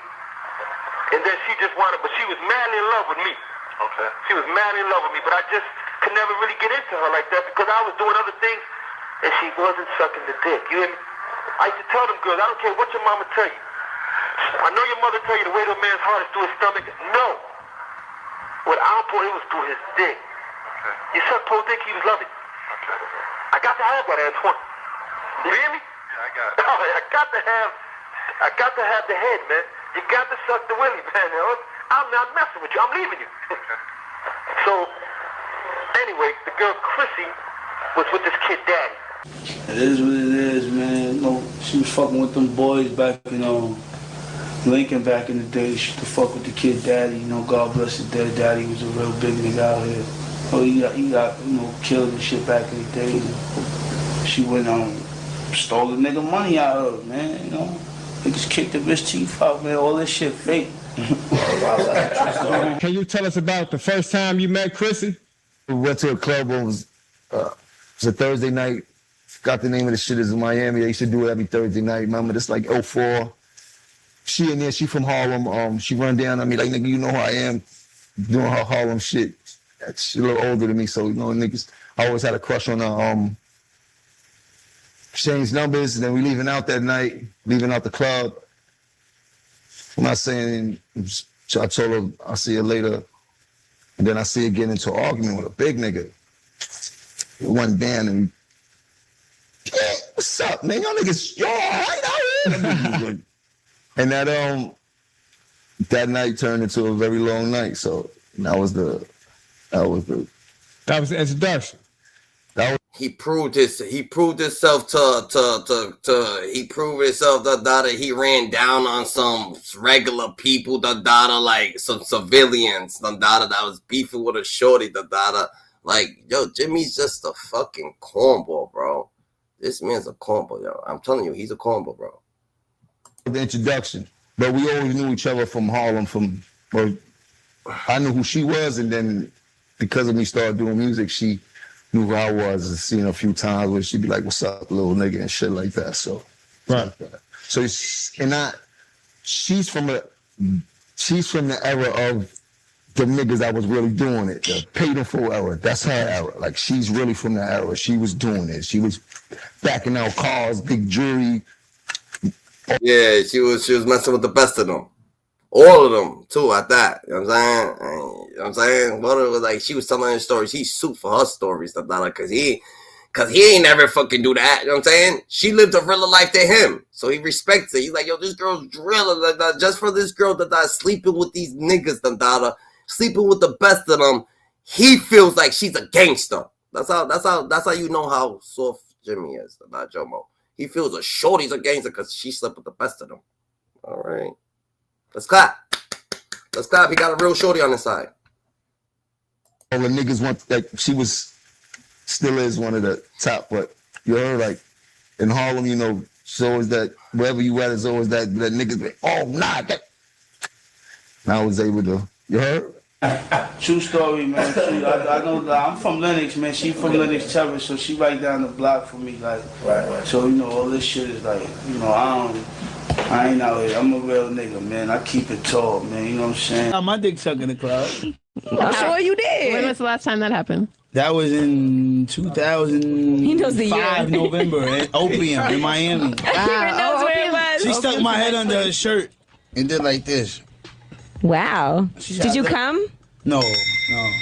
and then she just wanted, but she was madly in love with me. Okay. She was madly in love with me, but I just could never really get into her like that because I was doing other things and she wasn't sucking the dick. You hear me? I used to tell them girls, I don't care what your mama tell you. I know your mother tell you the way to a man's heart is through his stomach. No. What I'll put, it was through his dick. Okay. You suck Poe's dick, he was loving. Okay. I got to have that, Antoine. You hear me? Yeah, I got it. I got to have the head, man. You got to suck the willy, man. I'm not messing with you. I'm leaving you. Okay. So, anyway, the girl Chrissy was with this kid Daddy. It is what it is, man. You know, she was fucking with them boys back in Lincoln back in the day. She used to fuck with the kid Daddy. You know, God bless his dead daddy. He was a real big nigga out here. Oh, he got killed and shit back in the day. She went stole the nigga money out of her, man. You know, niggas kicked the bitch teeth out, man. All this shit fake. Can you tell us about the first time you met Chrissy? We went to a club. It was a Thursday night. Forgot the name of the shit. Is in Miami. They used to do it every Thursday night. Remember, this like 04. She in there. She from Harlem. She run down on me like, nigga, you know who I am. Doing her Harlem shit. She's a little older than me, so you know, niggas. I always had a crush on her. Exchanged numbers, and then we leaving out that night, leaving out the club. I'm not saying, I told her I'll see her later, and then I see her get into an argument with a big nigga. One band, and yeah, what's up, man? Y'all niggas, y'all right out here. And that night turned into a very long night. So that was the introduction. He proved himself he proved himself that he ran down on some regular people, like some civilians, that was beefing with a shorty, like, yo, Jimmy's just a fucking cornball, bro. This man's a cornball, yo. I'm telling you, he's a cornball, bro. The introduction, but we always knew each other from Harlem. I knew who she was, and then because of me started doing music, she knew who I was, and seen her a few times where she'd be like, "What's up, little nigga," and shit like that. So, right. So, she's from the era of the niggas that was really doing it, the paid in full era. That's her era. Like, she's really from that era. She was doing it. She was backing out cars, big jewelry. Yeah, she was messing with the best of them. All of them, too, at that. You know what I'm saying? What it was like, she was telling her stories. He sued for her stories, because he ain't never fucking do that. You know what I'm saying? She lived a realer life than him. So he respects it. He's like, yo, this girl's driller. Just for this girl sleeping with these niggas, sleeping with the best of them, he feels like she's a gangster. That's how you know how soft Jimmy is, about Jomo. He feels a shorty's a gangster because she slept with the best of them. All right. Let's clap. Let's clap. He got a real shorty on his side. All the niggas want, like, she still is one of the top, but you heard, like, in Harlem, you know, it's always that, wherever you at, it's always that niggas like, oh, nah, that. And I was able to, you heard? True story, man. I know that I'm from Lenox, man. She from Lenox Terrace, so she right down the block from me, like. Right. So, you know, all this shit is like, you know, I ain't out here. I'm a real nigga, man. I keep it tall, man. You know what I'm saying? My dick suck in the club. I'm sure you did. When was the last time that happened? That was in 2005 he knows the year. November at Opium in Miami. He knows where it was. She stuck my head under her shirt and did like this. Wow. Did you come? No.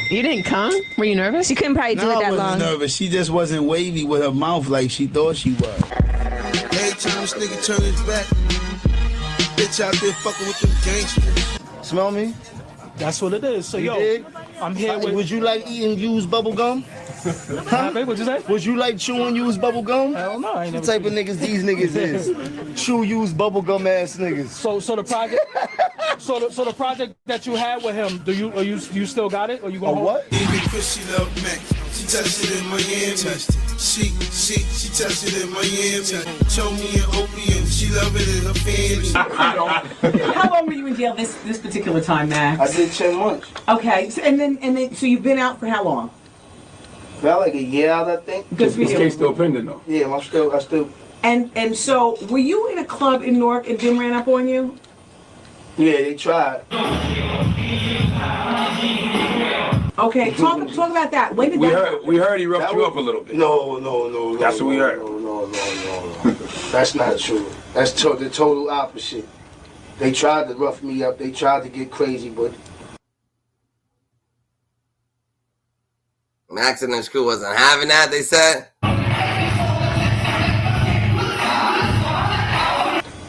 You didn't come? Were you nervous? She couldn't probably do it that long. I wasn't nervous. She just wasn't wavy with her mouth like she thought she was. Every time this nigga turn his back, bitch out there fucking with them gangsters. Smell me? That's what it is. So, yo, I'm here with. Would you like eating used bubble gum? Huh? What'd you say? Would you like chewing used bubble gum? Hell no, I ain't The never type of niggas these niggas is. Chew used bubble gum ass niggas. So the project, so the project that you had with him, you still got it, or you gonna what? She love Mac. She touched it in Miami. She touched it in Miami. Show me and Opie and she love it in her family. How long were you in jail this particular time, Max? I did 10 months. Okay, so, and then so you've been out for how long? About like a year out, I think. Good for you. This case still pending though. Yeah, I still. And so were you in a club in Newark and Jim ran up on you? Yeah, they tried. Okay, talk about that. When did We heard he roughed you up a little bit. No. That's what we heard. No. That's not true. That's the total opposite. They tried to rough me up. They tried to get crazy, but Max and his crew wasn't having that, they said. I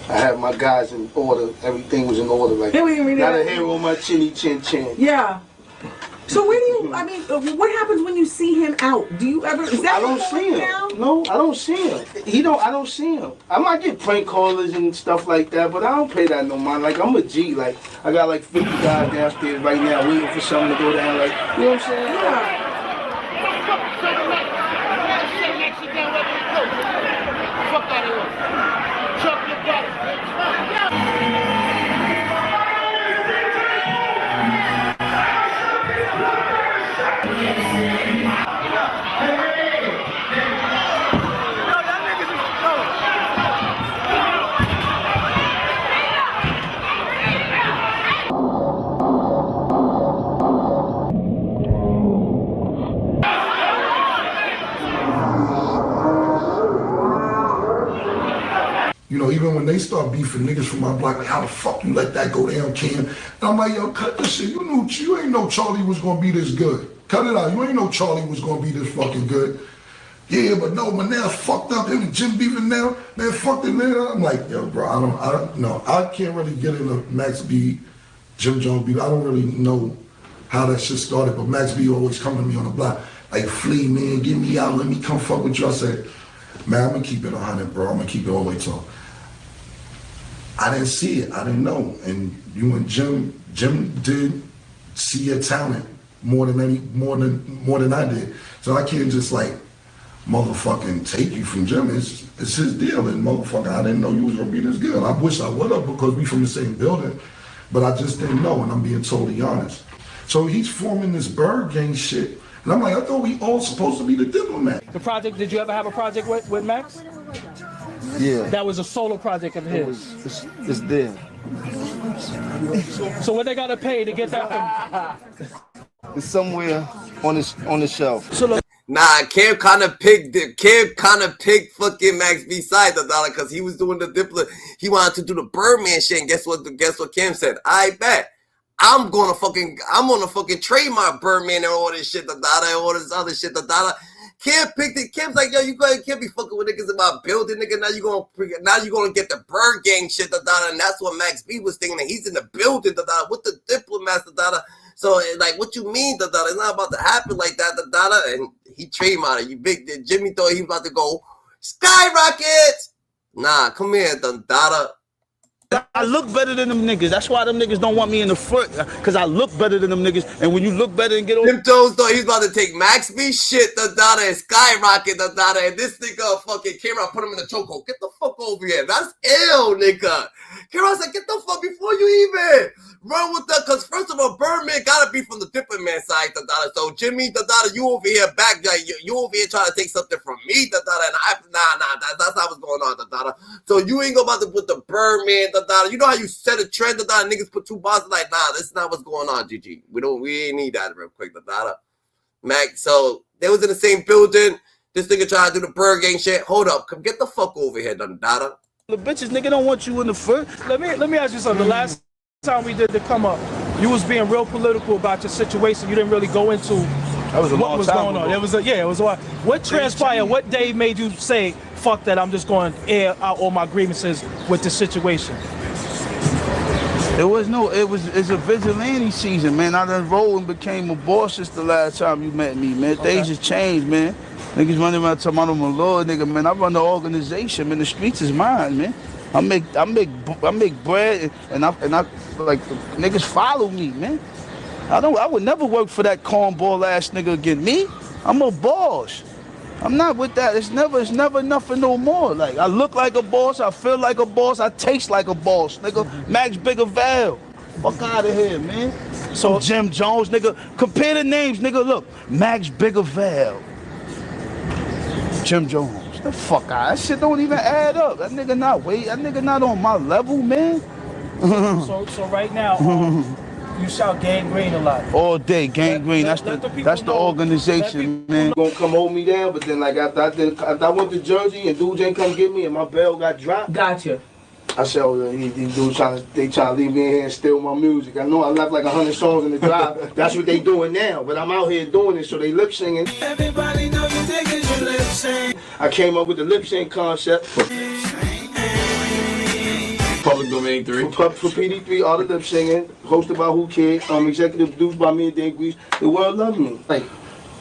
had my guys in order. Everything was in order. Like, not a hair on my chinny chin chin. Yeah. So where do you, I mean, what happens when you see him out? Do you ever, is that I don't see him. No, I don't see him. I don't see him. I might get prank callers and stuff like that, but I don't pay that no mind. Like, I'm a G. Like, I got like 50 guys downstairs right now waiting for something to go down. Like, you know what I'm saying? Yeah. You know, even when they start beefing niggas from my block, like, how the fuck you let that go down, Cam? And I'm like, yo, cut this shit. You ain't know Charlie was gonna be this good. Cut it out. You ain't know Charlie was gonna be this fucking good. Yeah, but no, my nails fucked up. Him and Jim beefing now. Man, fuck it, man. I'm like, yo, bro, I don't know. I can't really get into Max B, Jim Jones beef. I don't really know how that shit started, but Max B always come to me on the block, like, Flea, man, get me out, let me come fuck with you. I said, man, I'm gonna keep it 100, bro. I'm gonna keep it all the way tall. I didn't see it. I didn't know. And you and Jim did see your talent more than I did. So I can't just like motherfucking take you from Jim. It's his deal. And motherfucker, I didn't know you was gonna be this good. I wish I would have because we from the same building, but I just didn't know, and I'm being totally honest. So he's forming this bird gang shit. And I'm like, I thought we all supposed to be the diplomat. The project, did you ever have a project with Max? Yeah. That was a solo project of his. It's there. So what they gotta pay to get that from? It's somewhere on the shelf. So look. Nah, Cam kind of picked fucking Max B side the dollar because he was doing the diplomat. He wanted to do the Birdman shit, and guess what Cam said? I bet. I'm gonna fucking trademark Birdman and all this shit, the data, and all this other shit, the data. Cam picked it. Cam's like, yo, you can't be fucking with niggas in my building, nigga. Now you gonna get the Bird Gang shit, the data, and that's what Max B was thinking. That he's in the building, the data, with the diplomats, the data. So like, what you mean, the data? It's not about to happen like that, the data. And he trademarked it. You big. Jimmy thought he was about to go skyrockets. Nah, come here, the data. I look better than them niggas. That's why them niggas don't want me in the front, because I look better than them niggas. And when you look better and get over... Jim Jones thought he was about to take Max B shit, the data, and skyrocket, the data, and this nigga fucking camera put him in the chokehold. Get the fuck over here. That's ill, nigga. Camera said, get the fuck before you even run with that, because first of all, Birdman gotta be from the diplomat side, the data. So Jimmy, the data, you over here back, you over here trying to take something from me, the data, and that's not what's going on, the data. So you ain't about to put the Birdman, the data. You know how you set a trend, the data, niggas put two bars like, nah, this is not what's going on, GG. We ain't need that real quick, the data. Max, so they was in the same building. This nigga trying to do the Bird Gang shit. Hold up, come get the fuck over here, the data. The bitches, nigga, don't want you in the front. Let me ask you something. The last time we did the come up, you was being real political about your situation. You didn't really go into what was going on. It was a while. What transpired? What day made you say, fuck that, I'm just going to air out all my grievances with the situation? It's a vigilante season, man. I done rolled and became a boss since the last time you met me, man. Things just changed, man. Niggas running around talking about I'm a lord, nigga, man. I run the organization, man. The streets is mine, man. I make bread and I like niggas follow me, man. I would never work for that cornball ass nigga again. Me? I'm a boss. I'm not with that. It's never nothing no more. Like, I look like a boss, I feel like a boss, I taste like a boss, nigga. Max Bigger Val. Fuck out of here, man. So Jim Jones, nigga. Compare the names, nigga. Look, Max Bigger Val. Jim Jones. The fuck out. That shit don't even add up. That nigga not on my level, man. So right now, you shout gangrene a lot. All day, gangrene. That's the organization, man. Gonna come hold me down, but then like after I went to Jersey and dudes ain't come get me and my bell got dropped. Gotcha. I said, oh, these dudes trying to leave me in here and steal my music. I know I left like 100 songs in the drive. That's what they doing now, but I'm out here doing it, so they lip singing. Everybody know you niggas, you lip sing. I came up with the lip sync concept. Public Domain 3. For PD3, all the lip singing, hosted by Who Kid, executive produced by me and Dan Grease. The world loves me. Like,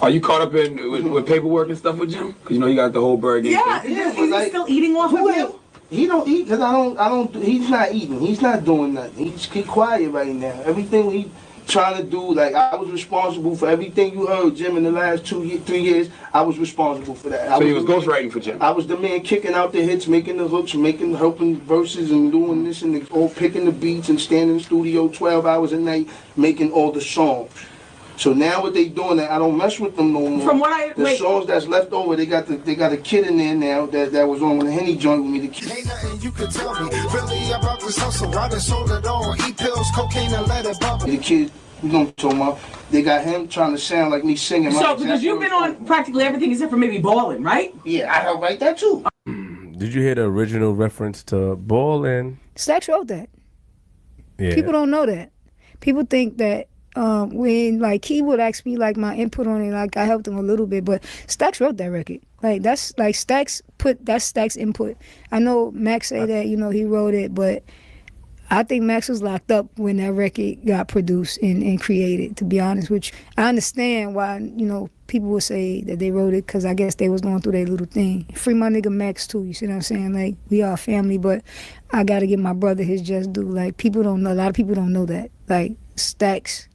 are you caught up in with paperwork and stuff with Jim? Cause you know you got the whole bird game. Yeah, is he still eating off of you? He don't eat because he's not eating. He's not doing nothing. He's quiet right now. Everything he trying to do, like I was responsible for everything you heard, Jim, in the last 3 years. I was responsible for that. So he was ghostwriting for Jim. I was the man kicking out the hits, making the hooks, helping verses and doing this and all picking the beats and standing in the studio 12 hours a night, making all the songs. So now what they doing, I don't mess with them no more. From what the songs that's left over, they got a kid in there now that was on the Henny joint with me. The kid. Ain't nothing you can tell me really about this hustle. I done sold it all. Eat pills, cocaine, and let it bubble. The kid, we don't talk about. They got him trying to sound like me singing. So because you've been on practically everything except for maybe Ballin', right? Yeah, I helped write that too. Did you hear the original reference to Ballin'? Stax wrote that. Yeah. People don't know that. People think that when like he would ask me like my input on it, like I helped him a little bit, but Stax wrote that record. Like that's like Stax input. I know Max say that, you know, he wrote it, but I think Max was locked up when that record got produced and created, to be honest, which I understand why, you know, people would say that they wrote it because I guess they was going through their little thing. Free my nigga Max too, you see what I'm saying? Like, we are family, but I got to give my brother his just due. Like, people don't know, a lot of people don't know that. Like, Stax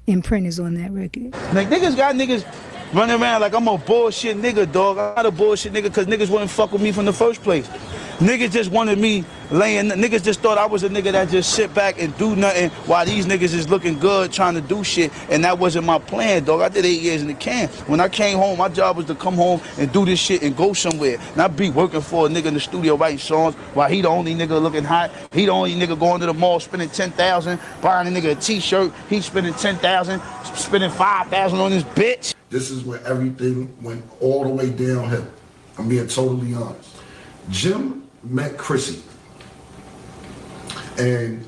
imprint is on that record. Like, niggas got niggas running around like I'm a bullshit nigga, dog. I'm not a bullshit nigga because niggas wouldn't fuck with me from the first place. Niggas just wanted me niggas just thought I was a nigga that just sit back and do nothing while these niggas is looking good trying to do shit, and that wasn't my plan, dog. I did 8 years in the can. When I came home, my job was to come home and do this shit and go somewhere. Not be working for a nigga in the studio writing songs while he the only nigga looking hot. He the only nigga going to the mall spending $10,000, buying a nigga a t-shirt. He spending $10,000, spending $5,000 on this bitch. This is where everything went all the way downhill. I'm being totally honest. Jim met Chrissy, and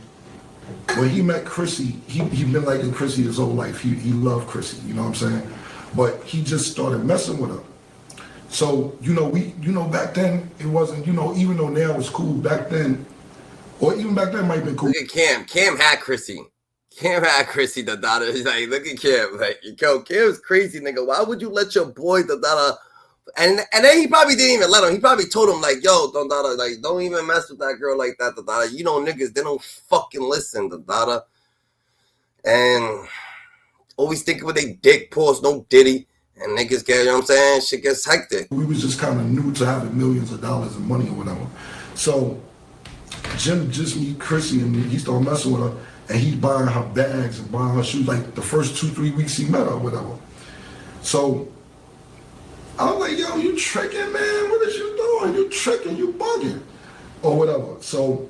when he met Chrissy, he been liking Chrissy his whole life. He loved Chrissy, you know what I'm saying? But he just started messing with her. So, you know, back then it wasn't, you know, even though now it's cool, back then, or even back then might have been cool. Look at Cam. Cam had Chrissy. Cam had Chrissy, the daughter. He's like, look at Cam. Like, yo, Cam's crazy, nigga. Why would you let your boy, the daughter? And then he probably didn't even let him. He probably told him, like, yo, don't even mess with that girl like that, the daughter. You know, niggas, they don't fucking listen, the daughter. And always thinking with they dick pause, no diddy. And niggas get, you know what I'm saying? Shit gets hectic. We was just kind of new to having millions of dollars in money or whatever. So Jim just meet Chrissy and he started messing with her. And he's buying her bags and buying her shoes like the first 2-3 weeks he met her or whatever. So I was like, yo, you tricking, man? What is you doing? You tricking, you bugging, or whatever. So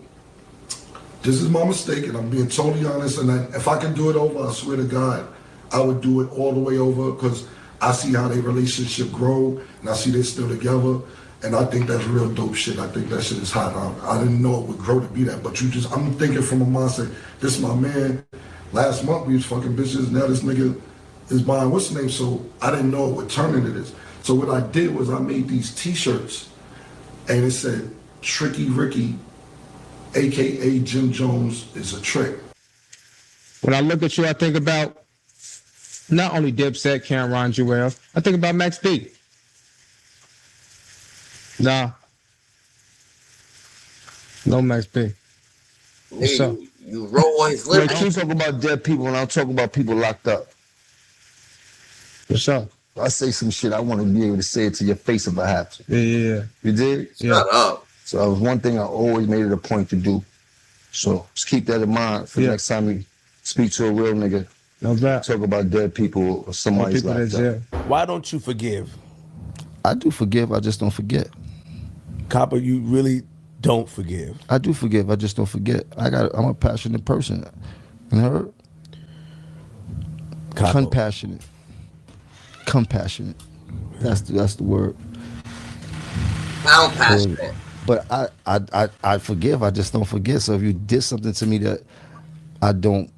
this is my mistake, and I'm being totally honest. And if I can do it over, I swear to God, I would do it all the way over because I see how their relationship grow, and I see they're still together. And I think that's real dope shit. I think that shit is hot. I didn't know it would grow to be that, but I'm thinking from a mindset, this is my man. Last month we was fucking bitches, now this nigga is buying what's the name, so I didn't know it would turn into this. So what I did was I made these t-shirts and it said, Tricky Ricky, AKA Jim Jones is a trick. When I look at you, I think about not only Dipset, Cameron, Joel, I think about Max B. Nah. No Max B. What's up? You roll on his lips. You talk about dead people and I'm talking about people locked up. What's up? I say some shit, I want to be able to say it to your face if I have to. Yeah. You did? Shut up. So that was one thing I always made it a point to do. So just keep that in mind for next time you speak to a real nigga. No doubt. Talk about dead people or somebody's locked up. Why don't you forgive? I do forgive, I just don't forget. Copper, you really don't forgive. I do forgive, I just don't forget. I'm a passionate person. You heard? Compassionate. Compassionate. That's the word. I'm passionate. But I forgive, I just don't forget. So if you did something to me that I don't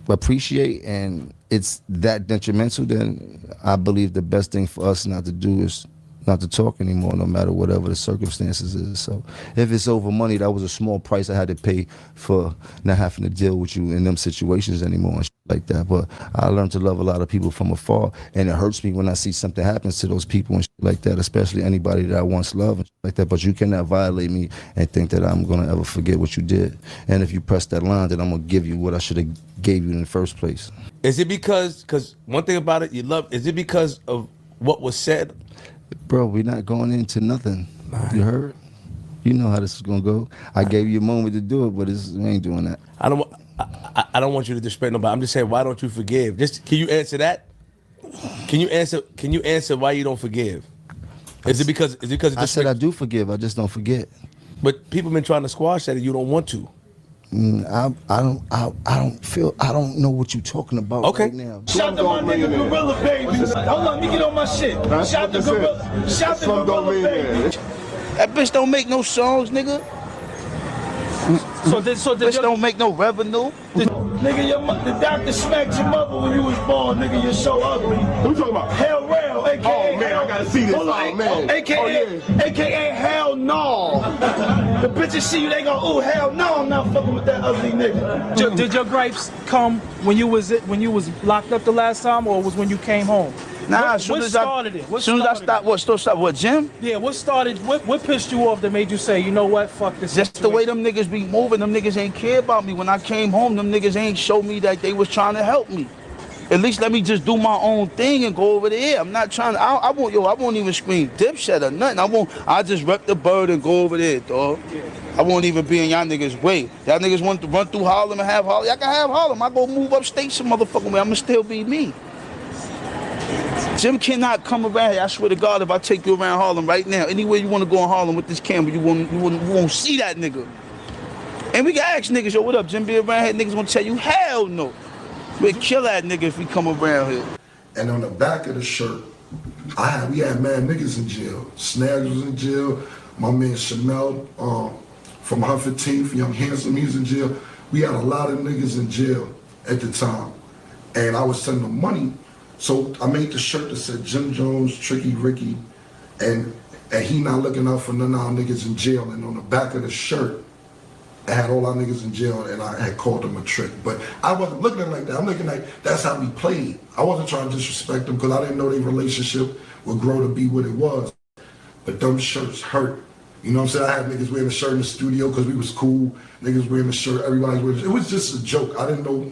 appreciate and it's that detrimental, then I believe the best thing for us not to do is not to talk anymore, no matter whatever the circumstances is. So if it's over money, that was a small price I had to pay for not having to deal with you in them situations anymore and shit like that. But I learned to love a lot of people from afar, and it hurts me when I see something happens to those people and shit like that, especially anybody that I once loved and shit like that. But you cannot violate me and think that I'm gonna ever forget what you did. And if you press that line, then I'm gonna give you what I should have gave you in the first place. Is it because one thing about it, is it because of what was said? Bro, we're not going into nothing. You heard? You know how this is gonna go. I gave you a moment to do it, but we ain't doing that. I don't want you to disrespect nobody. I'm just saying, why don't you forgive? Can you answer that? Can you answer why you don't forgive? Is it because I said I do forgive, I just don't forget. But people been trying to squash that and you don't want to. I don't know what you're talking about right now. Shout to my nigga Gorilla Baby. Hold on, let me get on my shit. Shout to Gorilla. Shout to Gorilla Baby. That bitch don't make no songs, nigga. So bitch don't make no revenue. Nigga, the doctor smacked your mother when you was born, nigga. You're so ugly. Who you talking about? Hell Rail, aka Oh man, I gotta see this. Oh man. AKA Hell No. The bitches see you, they go, oh hell no, I'm not fucking with that ugly nigga. Did your gripes come when you was locked up the last time, or was when you came home? Nah, What started it? As soon as I stopped, what, Jim? Yeah, what pissed you off that made you say, you know what, fuck this? Just the way them niggas be moving, them niggas ain't care about me. When I came home, them niggas ain't show me that they was trying to help me. At least let me just do my own thing and go over there. I'm not trying to, I won't even scream Dipset or nothing. I just rep the bird and go over there, dog. I won't even be in y'all niggas' way. Y'all niggas want to run through Harlem and have Harlem. Y'all can have Harlem. I go move upstate some motherfucking way. I'ma still be me. Jim cannot come around here. I swear to God, if I take you around Harlem right now, anywhere you want to go in Harlem with this camera, you won't see that nigga. And we can ask niggas, yo, what up, Jim? Be around here, niggas gonna tell you, hell no. We'll kill that nigga if we come around here. And on the back of the shirt, we had mad niggas in jail. Snags was in jail. My man Chanel from 115th, Young Handsome, he's in jail. We had a lot of niggas in jail at the time. And I was sending them money. So I made the shirt that said Jim Jones, Tricky Ricky, and he not looking out for none of our niggas in jail. And on the back of the shirt, I had all our niggas in jail, and I had called them a trick. But I wasn't looking at it like that. I'm looking like that's how we played. I wasn't trying to disrespect them because I didn't know their relationship would grow to be what it was. But them shirts hurt. You know what I'm saying? I had niggas wearing a shirt in the studio because we was cool. Niggas wearing a shirt, everybody's wearing it was just a joke. I didn't know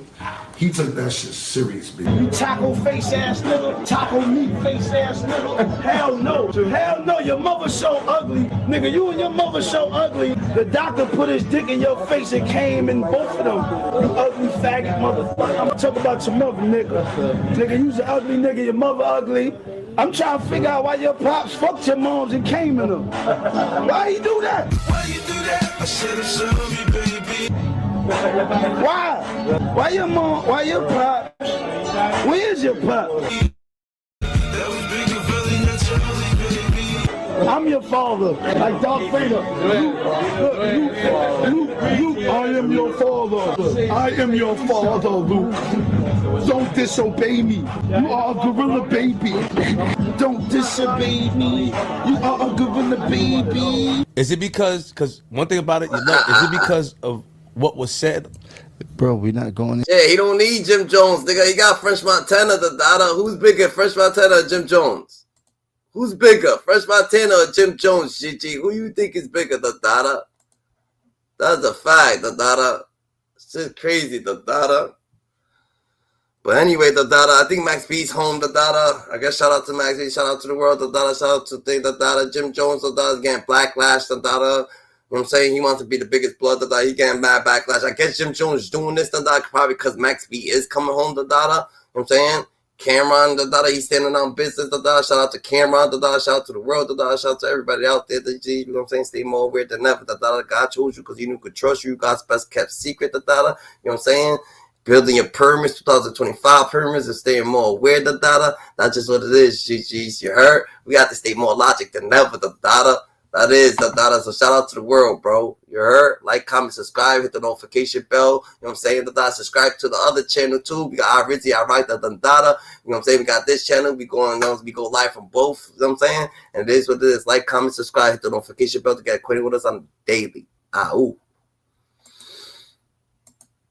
he took that shit serious, baby. You taco face ass nigga, taco meat face ass nigga. Hell no. Hell no, your mother so ugly. Nigga, you and your mother so ugly. The doctor put his dick in your face and came in both of them. You ugly faggot motherfucker. I'm talking about your mother, nigga. Nigga, you's an ugly nigga, your mother ugly. I'm trying to figure out why your pops fucked your moms and came in them. Why you do that? Why you do that? I said it's me, baby. Why? Why your mom? Why your pops? Where's your pops? I'm your father, like Darth Vader. Luke, I am your father. I am your father, Luke. Don't disobey me. You are a gorilla baby. Don't disobey me. You are a gorilla baby. Is it because one thing about it, is it because of what was said. Bro, we not going in. Yeah, he don't need Jim Jones, nigga. He got French Montana, the Dada. Who's bigger, French Montana or Jim Jones? Who's bigger, French Montana or Jim Jones, GG? Who you think is bigger, the Dada? That's a fact, the Dada. Shit crazy, the Dada. But anyway, the Dada, I think Max B's home, the Dada. I guess shout out to Max B, shout out to the world, the Dada, shout out to the Dada. Jim Jones, the Dada, getting Blacklash, the Dada. You know what I'm saying? He wants to be the biggest blood, the Dada. He getting mad Backlash. I guess Jim Jones doing this, the Dada, probably because Max B is coming home, the Dada. You know what I'm saying? Cameron, the Dada, he's standing on business, the Dada. Shout out to Cameron, the Dada. Shout out to the world, the Dada. Shout out to everybody out there, the G. You know what I'm saying? Stay more weird than ever, the Dada. God chose you because you knew could trust you. God's best kept secret, the Dada. You know what I'm saying? Building your pyramids, 2025 pyramids, and staying more aware, the Dada. That's just what it is, GG's. You heard? We got to stay more logic than ever, the Dada. That is the Dada. So shout out to the world, bro. You heard? Like, comment, subscribe, hit the notification bell. You know what I'm saying? The Dada. Subscribe to the other channel too. We got Rizzy, I write the Dada. You know what I'm saying? We got this channel. We go live from both. You know what I'm saying? And it is what it is. Like, comment, subscribe, hit the notification bell to get acquainted with us on daily. Ooh.